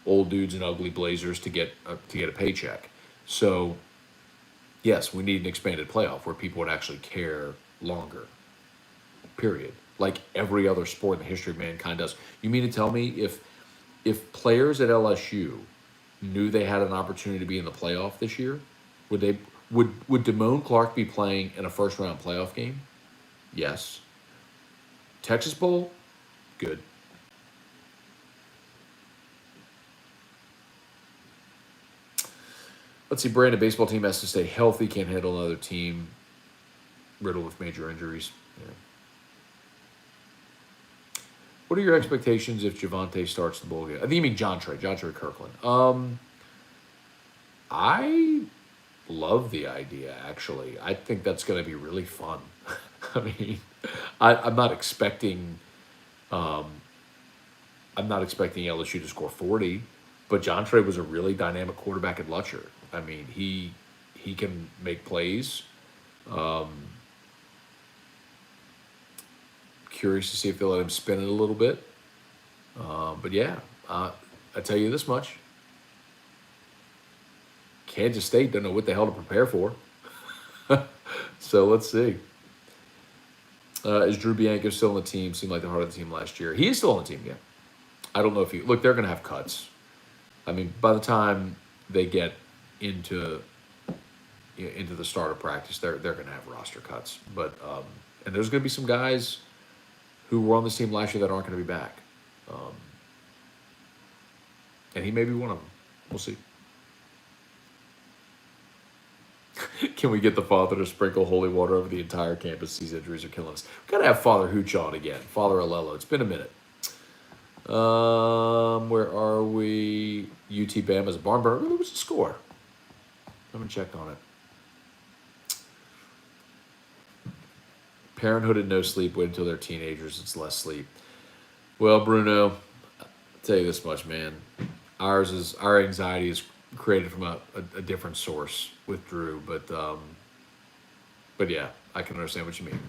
old dudes in ugly blazers to get a paycheck. So, yes, we need an expanded playoff where people would actually care longer. Period. Like every other sport in the history of mankind does. You mean to tell me if players at LSU knew they had an opportunity to be in the playoff this year, would Damone Clark be playing in a first round playoff game? Yes. Texas Bowl? Good. Let's see, Brandon, baseball team has to stay healthy, can't handle another team riddled with major injuries. Yeah. What are your expectations if Javante starts the bowl game? I think you mean John Trey Kirkland. I love the idea, actually. I think that's going to be really fun. I mean, I'm not expecting LSU to score 40, but John Trey was a really dynamic quarterback at Lutcher. I mean, he can make plays. Curious to see if they'll let him spin it a little bit. But yeah, I tell you this much. Kansas State don't know what the hell to prepare for. So let's see. Is Drew Bianco still on the team? Seemed like the heart of the team last year. He is still on the team, yeah. I don't know if look, they're going to have cuts. I mean, by the time they get into the start of practice, they're going to have roster cuts. But and there's going to be some guys who were on this team last year that aren't going to be back. And he may be one of them. We'll see. Can we get the father to sprinkle holy water over the entire campus? These injuries are killing us. We've got to have Father Hooch on again. Father Alelo. It's been a minute. Where are we? UT Bama's a barn burner. What was the score? I haven't checked on it. Parenthood and no sleep. Wait until they're teenagers. It's less sleep. Well, Bruno, I'll tell you this much, man. Our anxiety is created from a different source with Drew, but yeah, I can understand what you mean.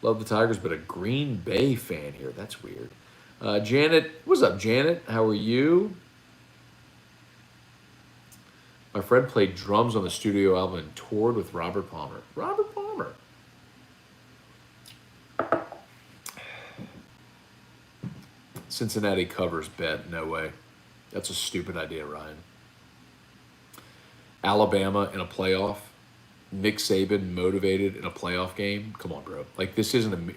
Love the Tigers, but a Green Bay fan here. That's weird. Janet, what's up, Janet? How are you? My friend played drums on the studio album and toured with Robert Palmer. Robert Palmer. Cincinnati covers bet. No way. That's a stupid idea, Ryan. Alabama in a playoff. Nick Saban motivated in a playoff game. Come on, bro. Like this isn't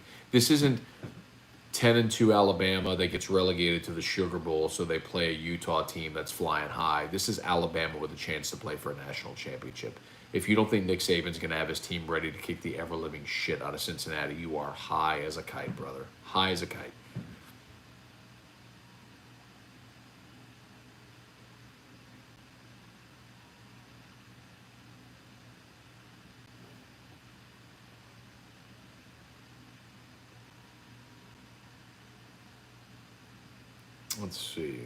10-2 Alabama that gets relegated to the Sugar Bowl, so they play a Utah team that's flying high. This is Alabama with a chance to play for a national championship. If you don't think Nick Saban's going to have his team ready to kick the ever-living shit out of Cincinnati, you are high as a kite, brother. High as a kite. Let's see.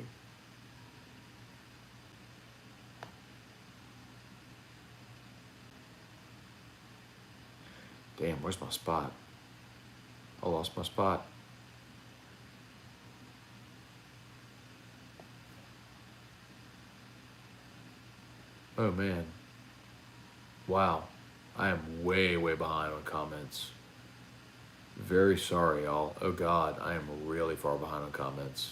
Damn, where's my spot? I lost my spot. Oh, man. Wow. I am way, way behind on comments. Very sorry, y'all. Oh, God. I am really far behind on comments.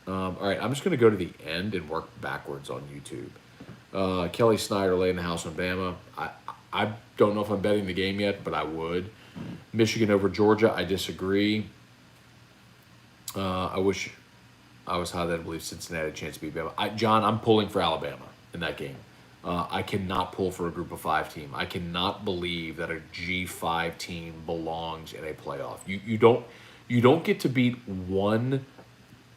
All right, I'm just going to go to the end and work backwards on YouTube. Kelly Snyder laying the house on Bama. I don't know if I'm betting the game yet, but I would. Michigan over Georgia, I disagree. I wish I was high that I believe Cincinnati had a chance to beat Bama. John, I'm pulling for Alabama in that game. I cannot pull for a group of 5 team. I cannot believe that a G5 team belongs in a playoff. You don't get to beat one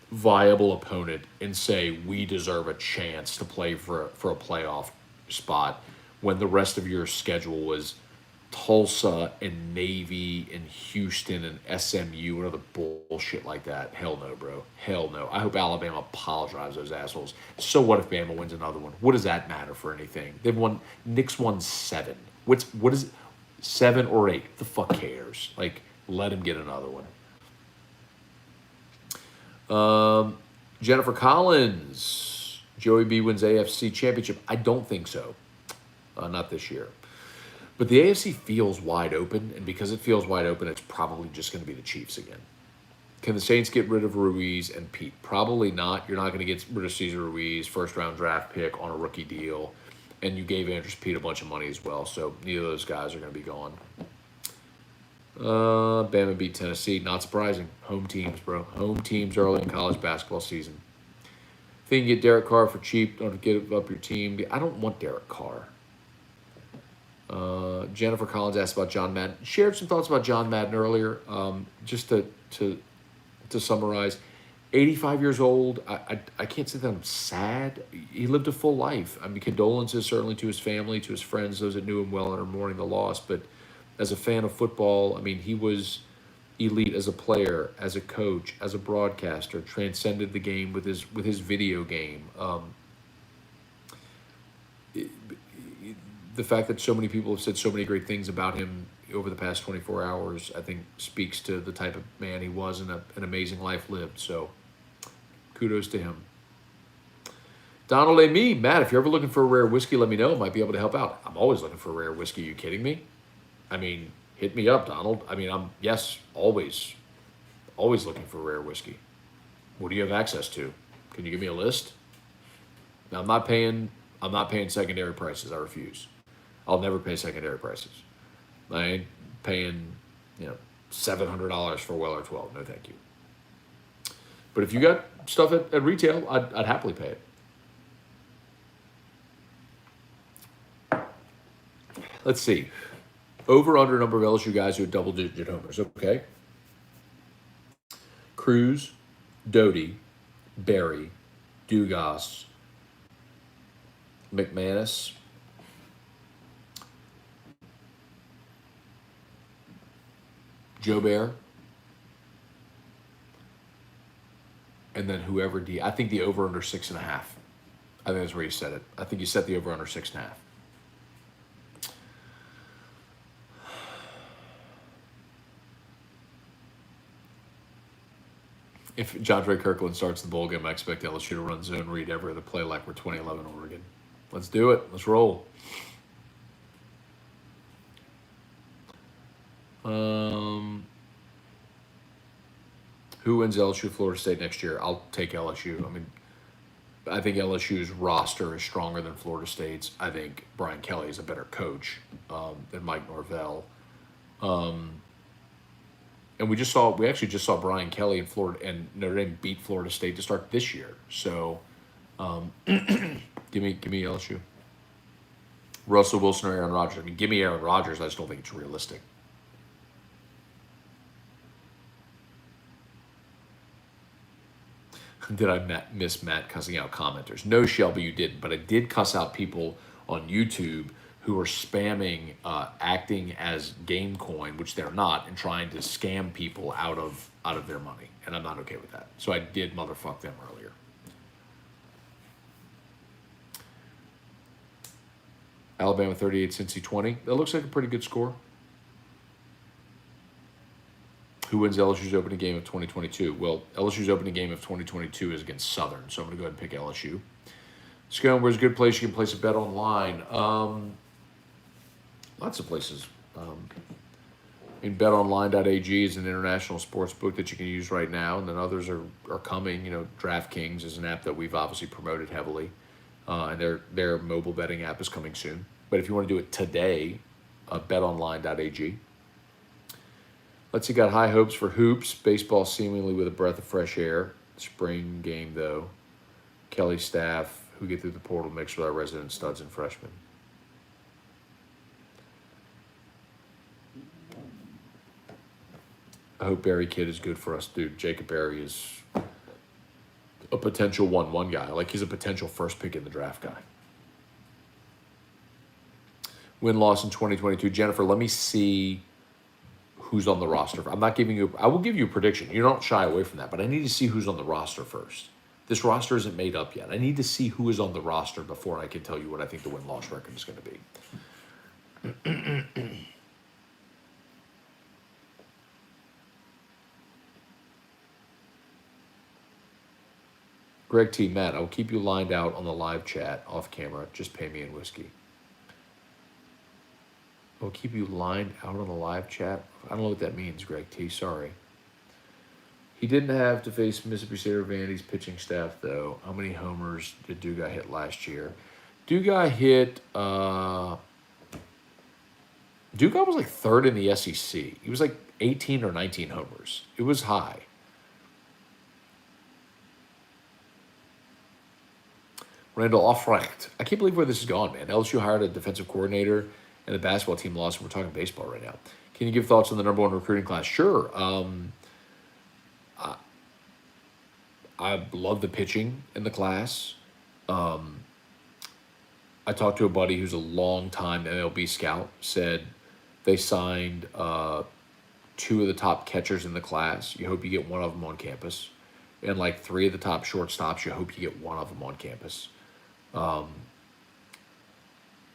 viable opponent and say we deserve a chance to play for a playoff spot when the rest of your schedule was Tulsa and Navy and Houston and SMU and other bullshit like that. Hell no, bro. Hell no. I hope Alabama apologizes to those assholes. So what if Bama wins another one? What does that matter for anything? They've won. Nick's won 7. What is it? 7 or 8? The fuck cares? Like, let him get another one. Jennifer Collins. Joey B wins AFC Championship. I don't think so. Not this year. But the AFC feels wide open, and because it feels wide open, it's probably just going to be the Chiefs again. Can the Saints get rid of Ruiz and Pete? Probably not. You're not going to get rid of Cesar Ruiz, first-round draft pick on a rookie deal, and you gave Andrews Pete a bunch of money as well, so neither of those guys are going to be gone. Bama beat Tennessee. Not surprising. Home teams, bro. Home teams early in college basketball season. Think you get Derek Carr for cheap. Don't give up your team. I don't want Derek Carr. Jennifer Collins asked about John Madden. Shared some thoughts about John Madden earlier. Just to summarize, 85 years old. I can't say that I'm sad. He lived a full life. I mean, condolences certainly to his family, to his friends, those that knew him well and are mourning the loss. But as a fan of football, I mean, he was elite as a player, as a coach, as a broadcaster. Transcended the game with his video game. The fact that so many people have said so many great things about him over the past 24 hours, I think speaks to the type of man he was and an amazing life lived. So kudos to him. Donald A. Me, Matt, if you're ever looking for a rare whiskey, let me know. Might be able to help out. I'm always looking for a rare whiskey. Are you kidding me? I mean, hit me up, Donald. I mean, always looking for rare whiskey. What do you have access to? Can you give me a list? Now, I'm not paying secondary prices. I refuse. I'll never pay secondary prices. I ain't paying, $700 for Weller 12. No, thank you. But if you got stuff at retail, I'd happily pay it. Let's see. Over under number of LSU guys who had double-digit homers. Okay. Cruz, Doty, Berry, Dugas, McManus, Joe Bear, and then whoever I think the over under 6.5. I think that's where you set it. I think you set the over under 6.5. If John Dre Kirkland starts the bowl game, I expect LSU to run zone read every other play like we're 2011 Oregon. Let's do it. Let's roll. Who wins LSU Florida State next year? I'll take LSU. I mean, I think LSU's roster is stronger than Florida State's. I think Brian Kelly is a better coach than Mike Norvell. And we actually just saw Brian Kelly and Notre Dame beat Florida State to start this year. So, give me LSU. Russell Wilson or Aaron Rodgers. I mean, give me Aaron Rodgers. I just don't think it's realistic. Did I miss Matt cussing out commenters? No, Shelby, you didn't. But I did cuss out people on YouTube who are spamming, acting as Gamecoin, which they're not, and trying to scam people out of their money. And I'm not okay with that. So I did motherfuck them earlier. Alabama 38, Cincy 20. That looks like a pretty good score. Who wins LSU's opening game of 2022? Well, LSU's opening game of 2022 is against Southern, so I'm going to go ahead and pick LSU. Scone, where's a good place you can place a bet online? Lots of places. BetOnline.ag is an international sports book that you can use right now, and then others are coming. DraftKings is an app that we've obviously promoted heavily, and their mobile betting app is coming soon. But if you want to do it today, BetOnline.ag. Let's see, got high hopes for hoops. Baseball seemingly with a breath of fresh air. Spring game, though. Kelly staff, who get through the portal, mixed with our resident studs and freshmen. I hope Barry Kidd is good for us, dude. Jacob Barry is a potential 1-1 guy. Like, he's a potential first pick in the draft guy. Win-loss in 2022. Jennifer, let me see who's on the roster. I'm not giving you, I will give you a prediction. You don't shy away from that, but I need to see who's on the roster first. This roster isn't made up yet. I need to see who is on the roster before I can tell you what I think the win-loss record is going to be. Greg T. Matt, I will keep you lined out on the live chat off camera. Just pay me in whiskey. I'll keep you lined out on the live chat. I don't know what that means, Greg T. Sorry. He didn't have to face Mississippi State or Vandy's pitching staff, though. How many homers did Dugai hit last year? Dugai hit... Dugai was like third in the SEC. He was like 18 or 19 homers. It was high. Randall Offrecht. I can't believe where this has gone, man. LSU hired a defensive coordinator, and the basketball team lost. We're talking baseball right now. Can you give thoughts on the number one recruiting class? Sure. I love the pitching in the class. I talked to a buddy who's a long-time MLB scout, said they signed 2 of the top catchers in the class. You hope you get one of them on campus. And like 3 of the top shortstops, you hope you get one of them on campus.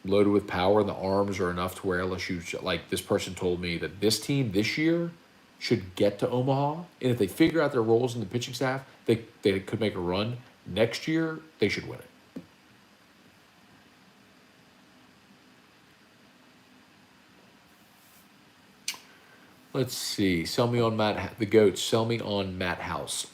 Loaded with power, and the arms are enough to where LSU, like this person told me that this team this year should get to Omaha, and if they figure out their roles in the pitching staff, they could make a run. Next year, they should win it. Let's see. Sell me on Matt, the GOAT. Sell me on Matt House.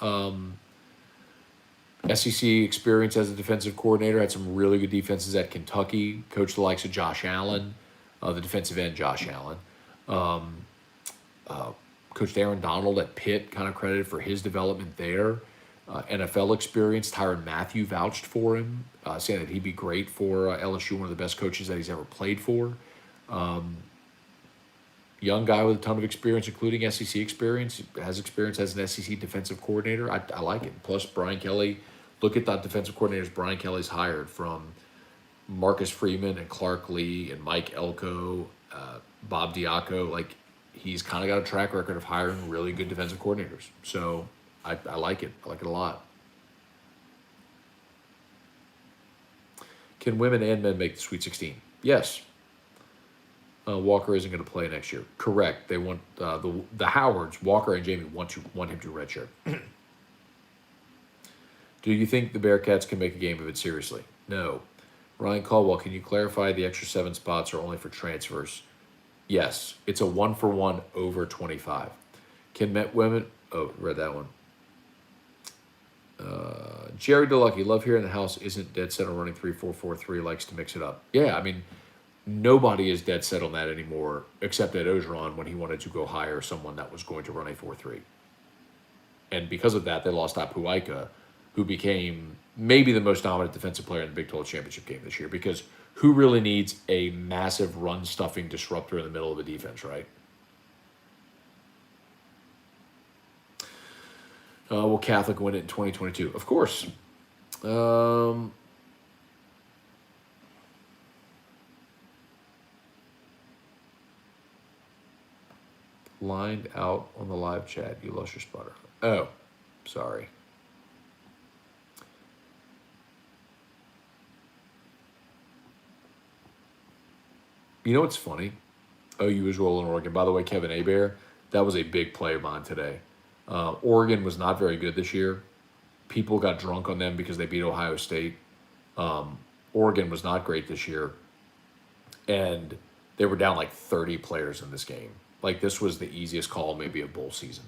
SEC experience as a defensive coordinator, had some really good defenses at Kentucky. Coached the likes of Josh Allen, the defensive end Josh Allen. Coached Aaron Donald at Pitt, kind of credited for his development there. NFL experience, Tyrann Mathieu vouched for him, saying that he'd be great for LSU, one of the best coaches that he's ever played for. Young guy with a ton of experience, including SEC experience. Has experience as an SEC defensive coordinator. I like it. Plus, Brian Kelly. Look at the defensive coordinators Brian Kelly's hired, from Marcus Freeman and Clark Lee and Mike Elko, Bob Diaco. Like, he's kind of got a track record of hiring really good defensive coordinators. So I like it. I like it a lot. Can women and men make the Sweet 16? Yes. Walker isn't going to play next year. Correct. They want the Howards, Walker and Jamie want him to redshirt. Do you think the Bearcats can make a game of it seriously? No. Ryan Caldwell, can you clarify the extra 7 spots are only for transfers? Yes. It's a 1-for-1 over 25. Can Met women... Oh, read that one. Jerry DeLucky, love here in the house, isn't dead set on running 3-4-4-3, likes to mix it up. Yeah, I mean... Nobody is dead set on that anymore, except Ed Ogeron when he wanted to go hire someone that was going to run a 4-3. And because of that, they lost Apuaika, who became maybe the most dominant defensive player in the Big 12 championship game this year, because who really needs a massive run-stuffing disruptor in the middle of a defense, right? Will Catholic win it in 2022? Of course. Lined out on the live chat. You lost your spotter. Oh, sorry. You know what's funny? OU is rolling Oregon. By the way, Kevin Hebert, that was a big play of mine today. Oregon was not very good this year. People got drunk on them because they beat Ohio State. Oregon was not great this year. And they were down like 30 players in this game. Like, this was the easiest call maybe of bowl season.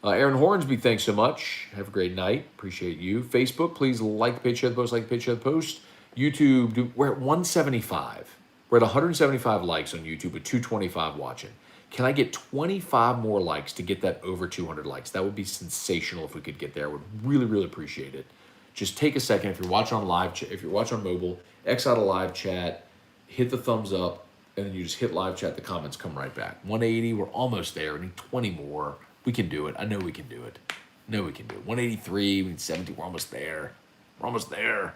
Aaron Hornsby, thanks so much. Have a great night. Appreciate you. Facebook, please like the page, share the post, like the page, share the post. YouTube, we're at 175. We're at 175 likes on YouTube with 225 watching. Can I get 25 more likes to get that over 200 likes? That would be sensational if we could get there. I would really, really appreciate it. Just take a second. If you're watching on live, if you're watching on mobile, X out of live chat, hit the thumbs up, and then you just hit live chat. The comments come right back. 180, we're almost there. We need 20 more. We can do it. I know we can do it. I know we can do it. 183, we need 70. We're almost there. We're almost there.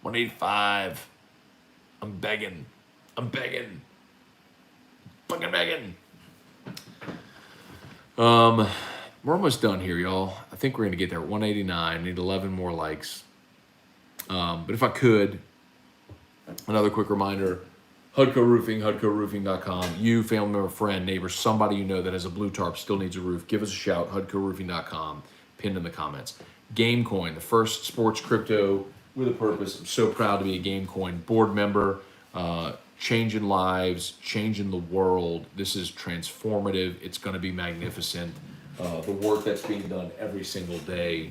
185. I'm begging. I'm begging. Fucking begging. We're almost done here, y'all. I think we're going to get there at 189. Need 11 more likes. But if I could, another quick reminder, Hudco Roofing, HudcoRoofing.com. You, family member, friend, neighbor, somebody you know that has a blue tarp, still needs a roof, give us a shout, HudcoRoofing.com, pinned in the comments. Gamecoin, the first sports crypto with a purpose. I'm so proud to be a Gamecoin board member. Changing lives, changing the world. This is transformative. It's going to be magnificent. The work that's being done every single day,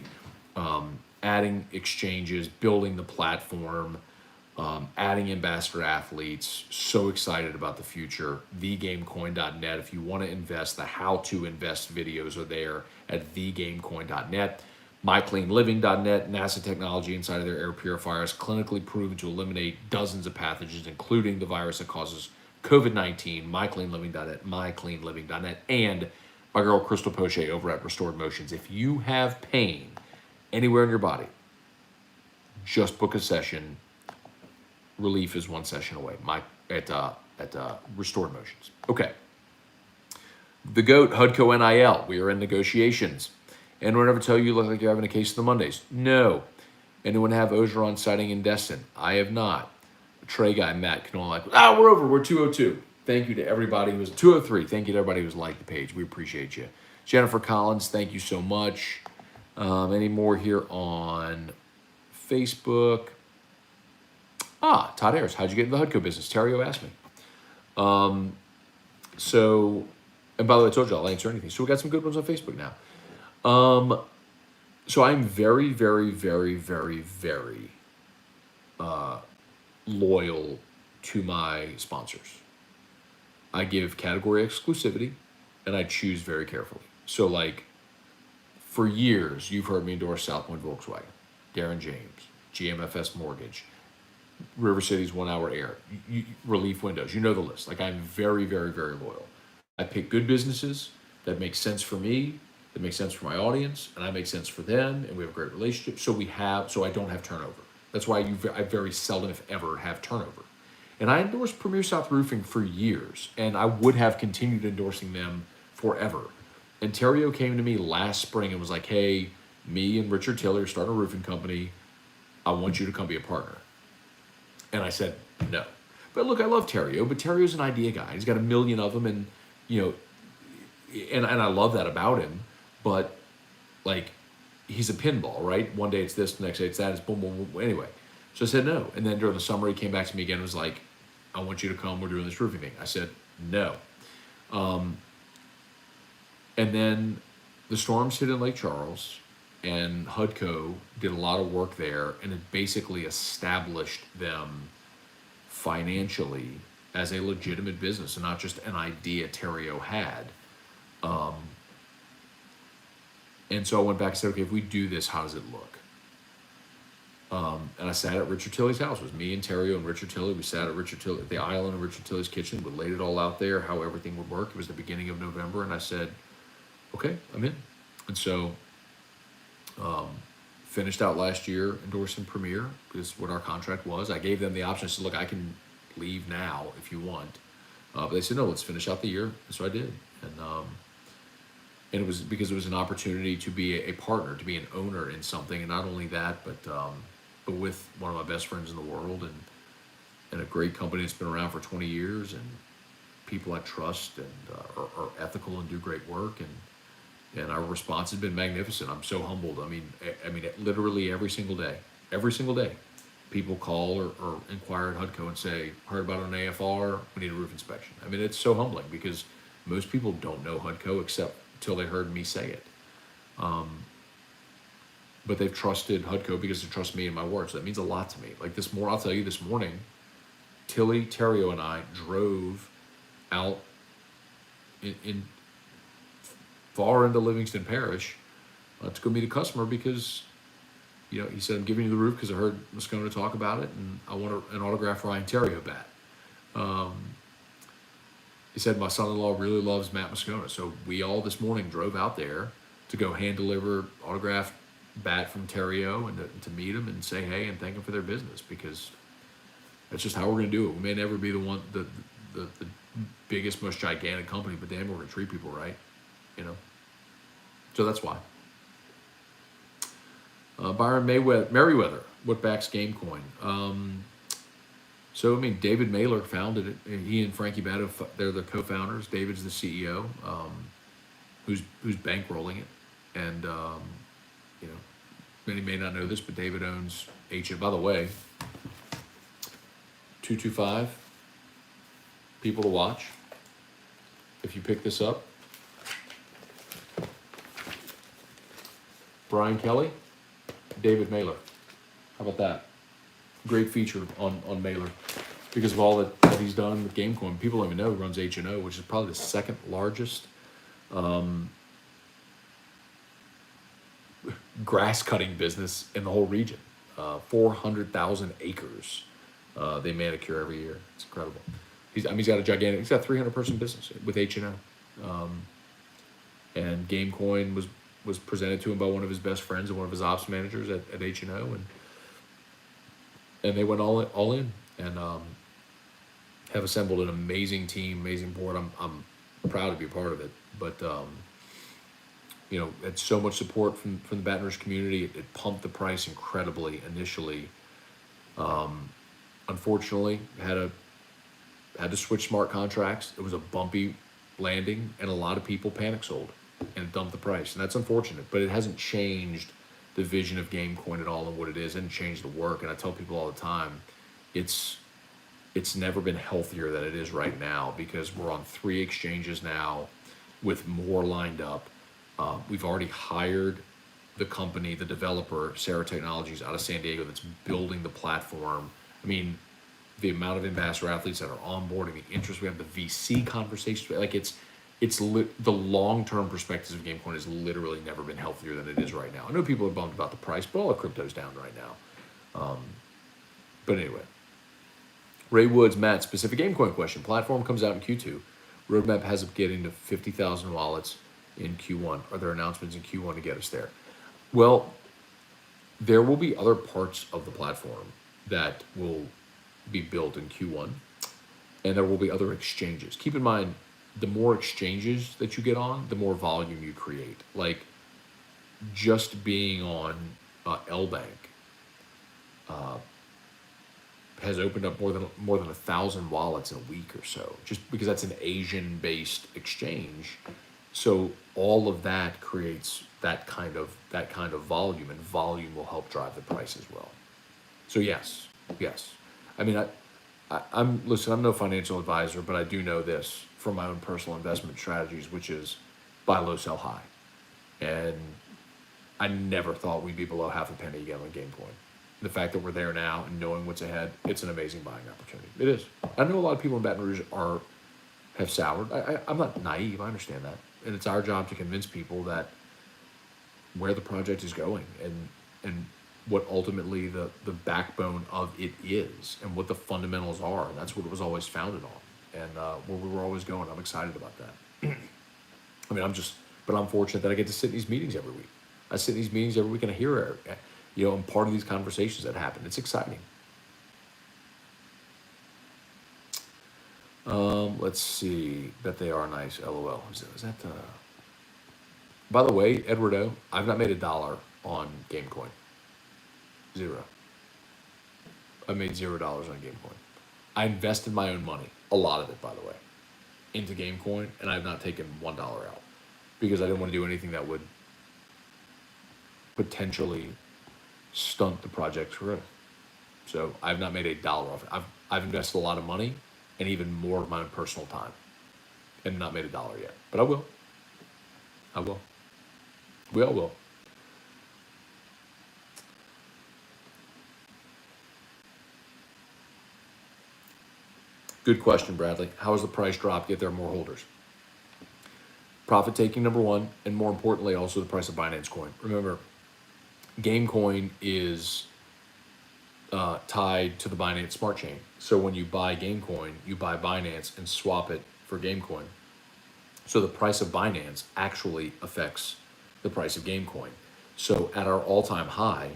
adding exchanges, building the platform, adding ambassador athletes. So excited about the future. TheGamecoin.net. If you want to invest, the how to invest videos are there at TheGamecoin.net. MyCleanLiving.net, NASA technology inside of their air purifiers, clinically proven to eliminate dozens of pathogens, including the virus that causes COVID-19. MyCleanLiving.net, MyCleanLiving.net, and my girl Crystal Poche over at Restored Motions. If you have pain anywhere in your body, just book a session. Relief is one session away. At Restored Motions. Okay. The GOAT, Hudco NIL. We are in negotiations. Anyone ever tell you look like you're having a case of the Mondays? No. Anyone have Ogeron sighting in Destin? I have not. Trey guy, Matt, can only we're over. We're 202. Thank you to everybody who was 203. Thank you to everybody who's liked the page. We appreciate you. Jennifer Collins, thank you so much. Any more here on Facebook? Todd Ayers, how'd you get into the Hudco business? Terrio asked me. And by the way, I told you I'll answer anything. So we got some good ones on Facebook now. So I'm very, very, very, very, very loyal to my sponsors. I give category exclusivity, and I choose very carefully. So, like, for years, you've heard me endorse South Point Volkswagen, Darren James, GMFS Mortgage, River City's 1 Hour Air, Relief Windows. You know the list. Like, I'm very, very, very loyal. I pick good businesses that make sense for me, that make sense for my audience, and I make sense for them, and we have a great relationship. So I don't have turnover. That's why I very seldom, if ever, have turnover. And I endorsed Premier South Roofing for years, and I would have continued endorsing them forever. And Terrio came to me last spring and was like, hey, me and Richard Tiller are starting a roofing company. I want you to come be a partner. And I said, no. But look, I love Terrio, but Terrio's an idea guy. He's got a million of them, and, you know, and I love that about him. But, like, he's a pinball, right? One day it's this, the next day it's that. It's boom, boom, boom. Anyway, so I said no. And then during the summer, he came back to me again and was like, I want you to come. We're doing this roofing thing. I said no. And then the storms hit in Lake Charles, and Hudco did a lot of work there, and it basically established them financially as a legitimate business and not just an idea Terrio had. And so I went back and said, okay, if we do this, how does it look? And I sat at Richard Tilley's house. It was me and Terrio and Richard Tilley. We sat at the island of Richard Tilley's kitchen. We laid it all out there, how everything would work. It was the beginning of November, and I said, okay, I'm in. And so finished out last year endorsing Premier, is what our contract was. I gave them the option. I said, look, I can leave now if you want. But they said, no, let's finish out the year. And so I did. And it was because it was an opportunity to be a partner, to be an owner in something. And not only that, but with one of my best friends in the world, and a great company that's been around for 20 years, and people I trust and are ethical and do great work. And our response has been magnificent. I'm so humbled. I mean, literally every single day, people call or inquire at Hudco and say, heard about an AFR, we need a roof inspection. I mean, it's so humbling because most people don't know Hudco except until they heard me say it. But they've trusted Hudco because they trust me and my words. So that means a lot to me. Like I'll tell you, this morning, Tilly, Terrio, and I drove out in far into Livingston Parish to go meet a customer because, you know, he said, I'm giving you the roof because I heard Moscona talk about it, and I want an autographed Ryan Terrio bat. He said, my son-in-law really loves Matt Moscona. So we all this morning drove out there to go hand deliver autographed bat from Terrio and to meet him and say hey and thank him for their business, because That's just how we're going to do it. We may never be the biggest, most gigantic company, but damn, we're going to treat people right, you know. So that's why. Byron Merriweather, what backs Gamecoin? So I mean, David Mailer founded it. He and Frankie Batto, they're the co-founders. David's the CEO, who's bankrolling it, and you know, many may not know this, but David owns HM. By the way, 225 people to watch. If you pick this up, Brian Kelly, David Mailer. How about that? Great feature on Mailer because of all that he's done with Gamecoin. People don't even know he runs H&O, which is probably the second largest grass cutting business in the whole region. 400,000 acres they manicure every year. It's incredible. He's got a gigantic. He's got 300 person business with H&O, and Gamecoin was presented to him by one of his best friends and one of his ops managers at H&O, and they went all in and have assembled an amazing team, amazing board. I'm proud to be a part of it, but you know, it's so much support from the Baton Rouge community. It pumped the price incredibly initially. Unfortunately, had to switch smart contracts. It was a bumpy landing, and a lot of people panic sold and dumped the price, and that's unfortunate. But it hasn't changed the vision of Gamecoin at all and what it is. It hasn't changed the work. And I tell people all the time, it's never been healthier than it is right now because we're on 3 exchanges now, with more lined up. We've already hired the company, the developer, Sarah Technologies, out of San Diego, that's building the platform. I mean, the amount of ambassador athletes that are onboarding, the interest we have, the VC conversations, like the long-term perspectives of Gamecoin has literally never been healthier than it is right now. I know people are bummed about the price, but all the crypto's down right now. But anyway, Ray Woods, Matt, specific Gamecoin question. Platform comes out in Q2. Roadmap has it getting to 50,000 wallets in Q1. Are there announcements in Q1 to get us there? Well, there will be other parts of the platform that will be built in Q1, and there will be other exchanges. Keep in mind, the more exchanges that you get on, the more volume you create. Like, just being on LBank has opened up more than 1,000 wallets in a week or so, just because that's an Asian-based exchange. So all of that creates that kind of volume, and volume will help drive the price as well. So yes. I mean, I'm no financial advisor, but I do know this from my own personal investment strategies, which is buy low, sell high. And I never thought we'd be below half a penny again on Gamecoin. The fact that we're there now and knowing what's ahead, it's an amazing buying opportunity. It is. I know a lot of people in Baton Rouge have soured. I'm not naive. I understand that. And it's our job to convince people that where the project is going and what ultimately the backbone of it is and what the fundamentals are. That's what it was always founded on, and where we were always going. I'm excited about that. I mean, but I'm fortunate that I get to sit in these meetings every week. I sit in these meetings every week and I hear, I'm part of these conversations that happen. It's exciting. Let's see. Bet they are nice. LOL. Is that? By the way, Edward O, I've not made $1 on Gamecoin. 0. I made $0 on Gamecoin. I invested my own money, a lot of it, by the way, into Gamecoin, and I've not taken $1 out because I didn't want to do anything that would potentially stunt the project's growth. So I've not made $1 off it. I've invested a lot of money and even more of my own personal time, and not made $1 yet. But I will. We all will. Good question, Bradley. How has the price drop? Get there more holders. Profit taking, number one, and more importantly, also the price of Binance Coin. Remember, Gamecoin is tied to the Binance Smart Chain. So when you buy Gamecoin, you buy Binance and swap it for Gamecoin. So the price of Binance actually affects the price of Gamecoin. So at our all-time high,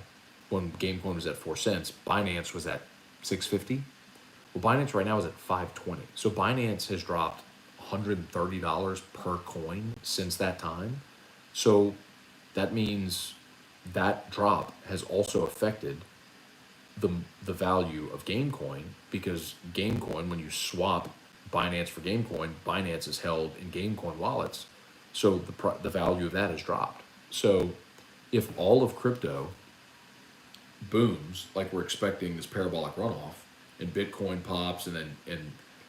when Gamecoin was at 4 cents, Binance was at 6.50. Well, Binance right now is at 520. So Binance has dropped $130 per coin since that time. So that means that drop has also affected the value of Gamecoin, because Gamecoin, when you swap Binance for Gamecoin, Binance is held in Gamecoin wallets. So the value of that has dropped. So if all of crypto booms like we're expecting, this parabolic runoff, and Bitcoin pops, and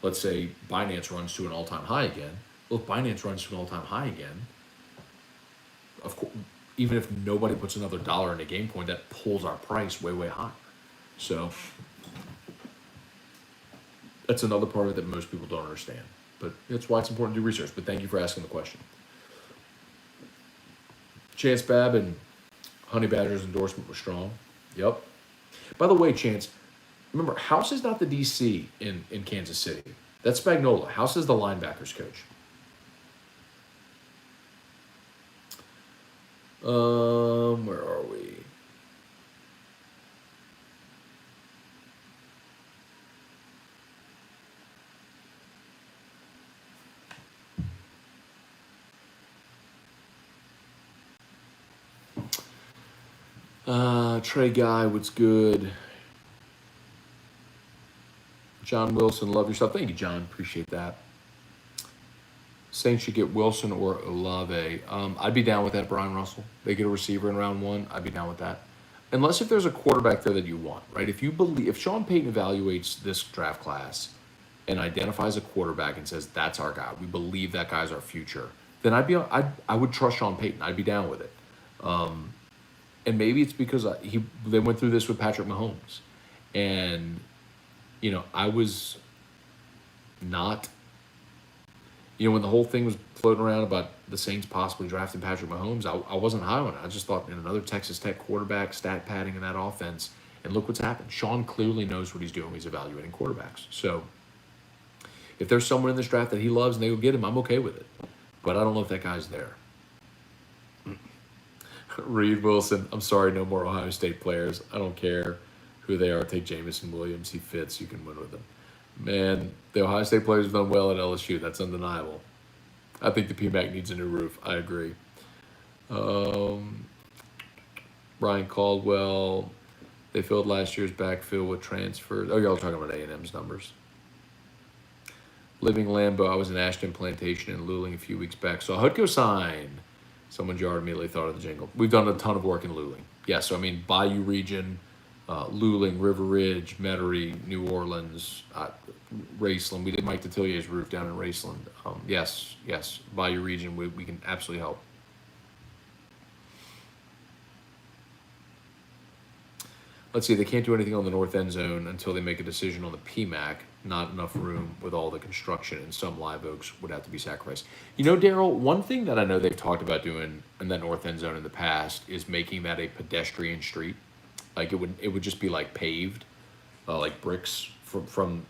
let's say Binance runs to an all-time high again. Well, if Binance runs to an all-time high again, of course, even if nobody puts another dollar into Gamecoin, that pulls our price way, way higher. So that's another part of it that most people don't understand. But that's why it's important to do research. But thank you for asking the question. Chance Babb and Honey Badger's endorsement was strong. Yep. By the way, Chance, remember, House is not the DC in Kansas City. That's Spagnola. House is the linebackers coach. Where are we? Trey Guy, what's good? John Wilson, love your stuff. Thank you, John. Appreciate that. Saints should get Wilson or Olave. I'd be down with that, Brian Russell. They get a receiver in round one. I'd be down with that. Unless if there's a quarterback there that you want, right? If Sean Payton evaluates this draft class and identifies a quarterback and says, that's our guy, we believe that guy's our future, then I would trust Sean Payton. I'd be down with it. And maybe it's because they went through this with Patrick Mahomes. And, I was not, when the whole thing was floating around about the Saints possibly drafting Patrick Mahomes, I wasn't high on it. I just thought, another Texas Tech quarterback, stat padding in that offense. And look what's happened. Sean clearly knows what he's doing. He's evaluating quarterbacks. So if there's someone in this draft that he loves and they will get him, I'm okay with it. But I don't know if that guy's there. Reed Wilson, I'm sorry, no more Ohio State players. I don't care who they are. Take Jamison Williams. He fits. You can win with him. Man, the Ohio State players have done well at LSU. That's undeniable. I think the PMAC needs a new roof. I agree. Ryan Caldwell, they filled last year's backfield with transfers. Oh, y'all are talking about A&M's numbers. Living Lambo, I was in Ashton Plantation and Luling a few weeks back. So Hutko sign. Someone jarred immediately thought of the jingle. We've done a ton of work in Luling. Yeah, so Bayou region, Luling, River Ridge, Metairie, New Orleans, Raceland. We did Mike Detilier's roof down in Raceland. Yes, Bayou region, we can absolutely help. Let's see, they can't do anything on the north end zone until they make a decision on the PMAC. Not enough room with all the construction, and some live oaks would have to be sacrificed. Daryl, one thing that I know they've talked about doing in that north end zone in the past is making that a pedestrian street. Like it would just be like paved, like bricks from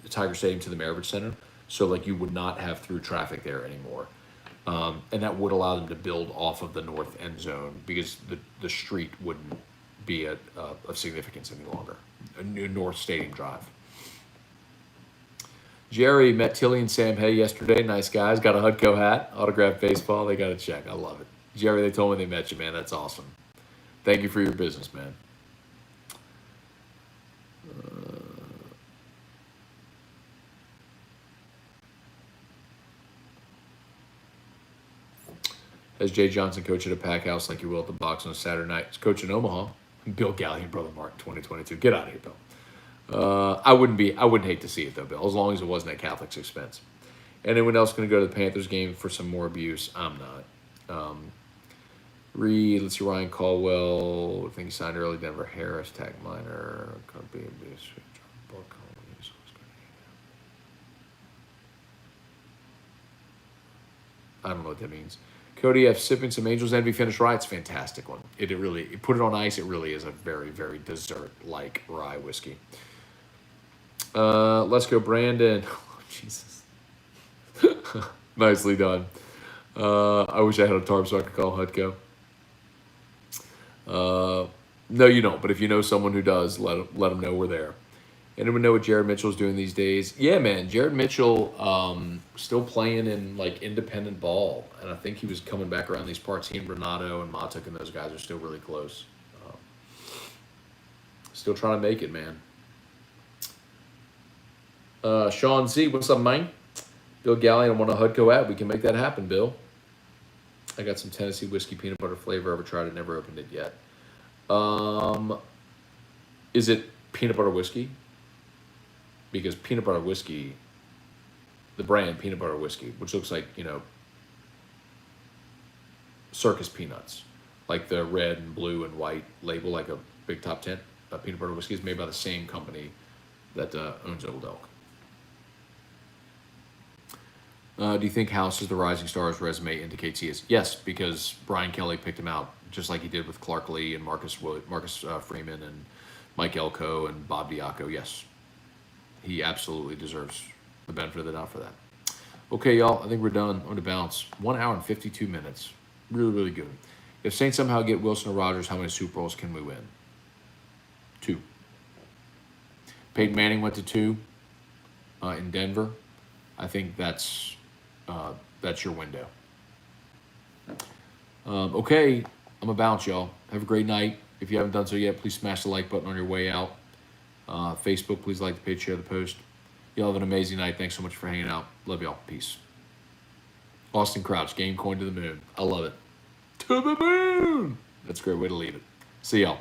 Tiger Stadium to the Maravich Center. So like you would not have through traffic there anymore. And that would allow them to build off of the north end zone because the street wouldn't be of significance any longer. North Stadium Drive. Jerry met Tilly and Sam Hay yesterday. Nice guys. Got a Hutco hat, autographed baseball. They got a check. I love it. Jerry, they told me they met you, man. That's awesome. Thank you for your business, man. As Jay Johnson coach at a pack house like you will at the box on a Saturday night. He's coaching Omaha. Bill Gallion, brother Mark, 2022. Get out of here, Bill. I wouldn't hate to see it though, Bill, as long as it wasn't at Catholic's expense. Anyone else going to go to the Panthers game for some more abuse? I'm not. Reed, let's see, Ryan Caldwell. I think he signed early. Denver Harris, tag minor. Could be abuse. I don't know what that means. Cody F. sipping some Angels Envy finished rye. It's a fantastic one. It put it on ice. It really is a very, very dessert-like rye whiskey. Let's go, Brandon. Oh, Jesus. Nicely done. I wish I had a tarp so I could call Hutco. No, you don't. But if you know someone who does, let them know we're there. Anyone know what Jared Mitchell's doing these days? Yeah, man. Jared Mitchell still playing in like independent ball, and I think he was coming back around these parts. He and Renato and Matuk and those guys are still really close. Still trying to make it, man. Sean Z, what's up, man? Bill Gallion, I want a Hudco ad. We can make that happen, Bill. I got some Tennessee whiskey peanut butter flavor. Ever tried it? Never opened it yet. Is it peanut butter whiskey? Because peanut butter whiskey, the brand peanut butter whiskey, which looks like, circus peanuts, like the red and blue and white label, like a big top 10. Peanut butter whiskey is made by the same company that owns Old Elk. Do you think House is the rising star? His resume indicates he is. Yes, because Brian Kelly picked him out just like he did with Clark Lee and Marcus Freeman and Mike Elko and Bob Bianco. Yes, he absolutely deserves the benefit of the doubt for that. Okay, y'all, I think we're done. I'm going to bounce. 1 hour and 52 minutes. Really, really good. If Saints somehow get Wilson or Rodgers, how many Super Bowls can we win? 2. Peyton Manning went to 2 in Denver. I think that's your window. Okay, I'm a bounce, y'all. Have a great night. If you haven't done so yet, please smash the like button on your way out. Facebook, please like the page, share the post. Y'all have an amazing night. Thanks so much for hanging out. Love y'all. Peace. Austin Crouch, game coin to the moon. I love it. To the moon! That's a great way to leave it. See y'all.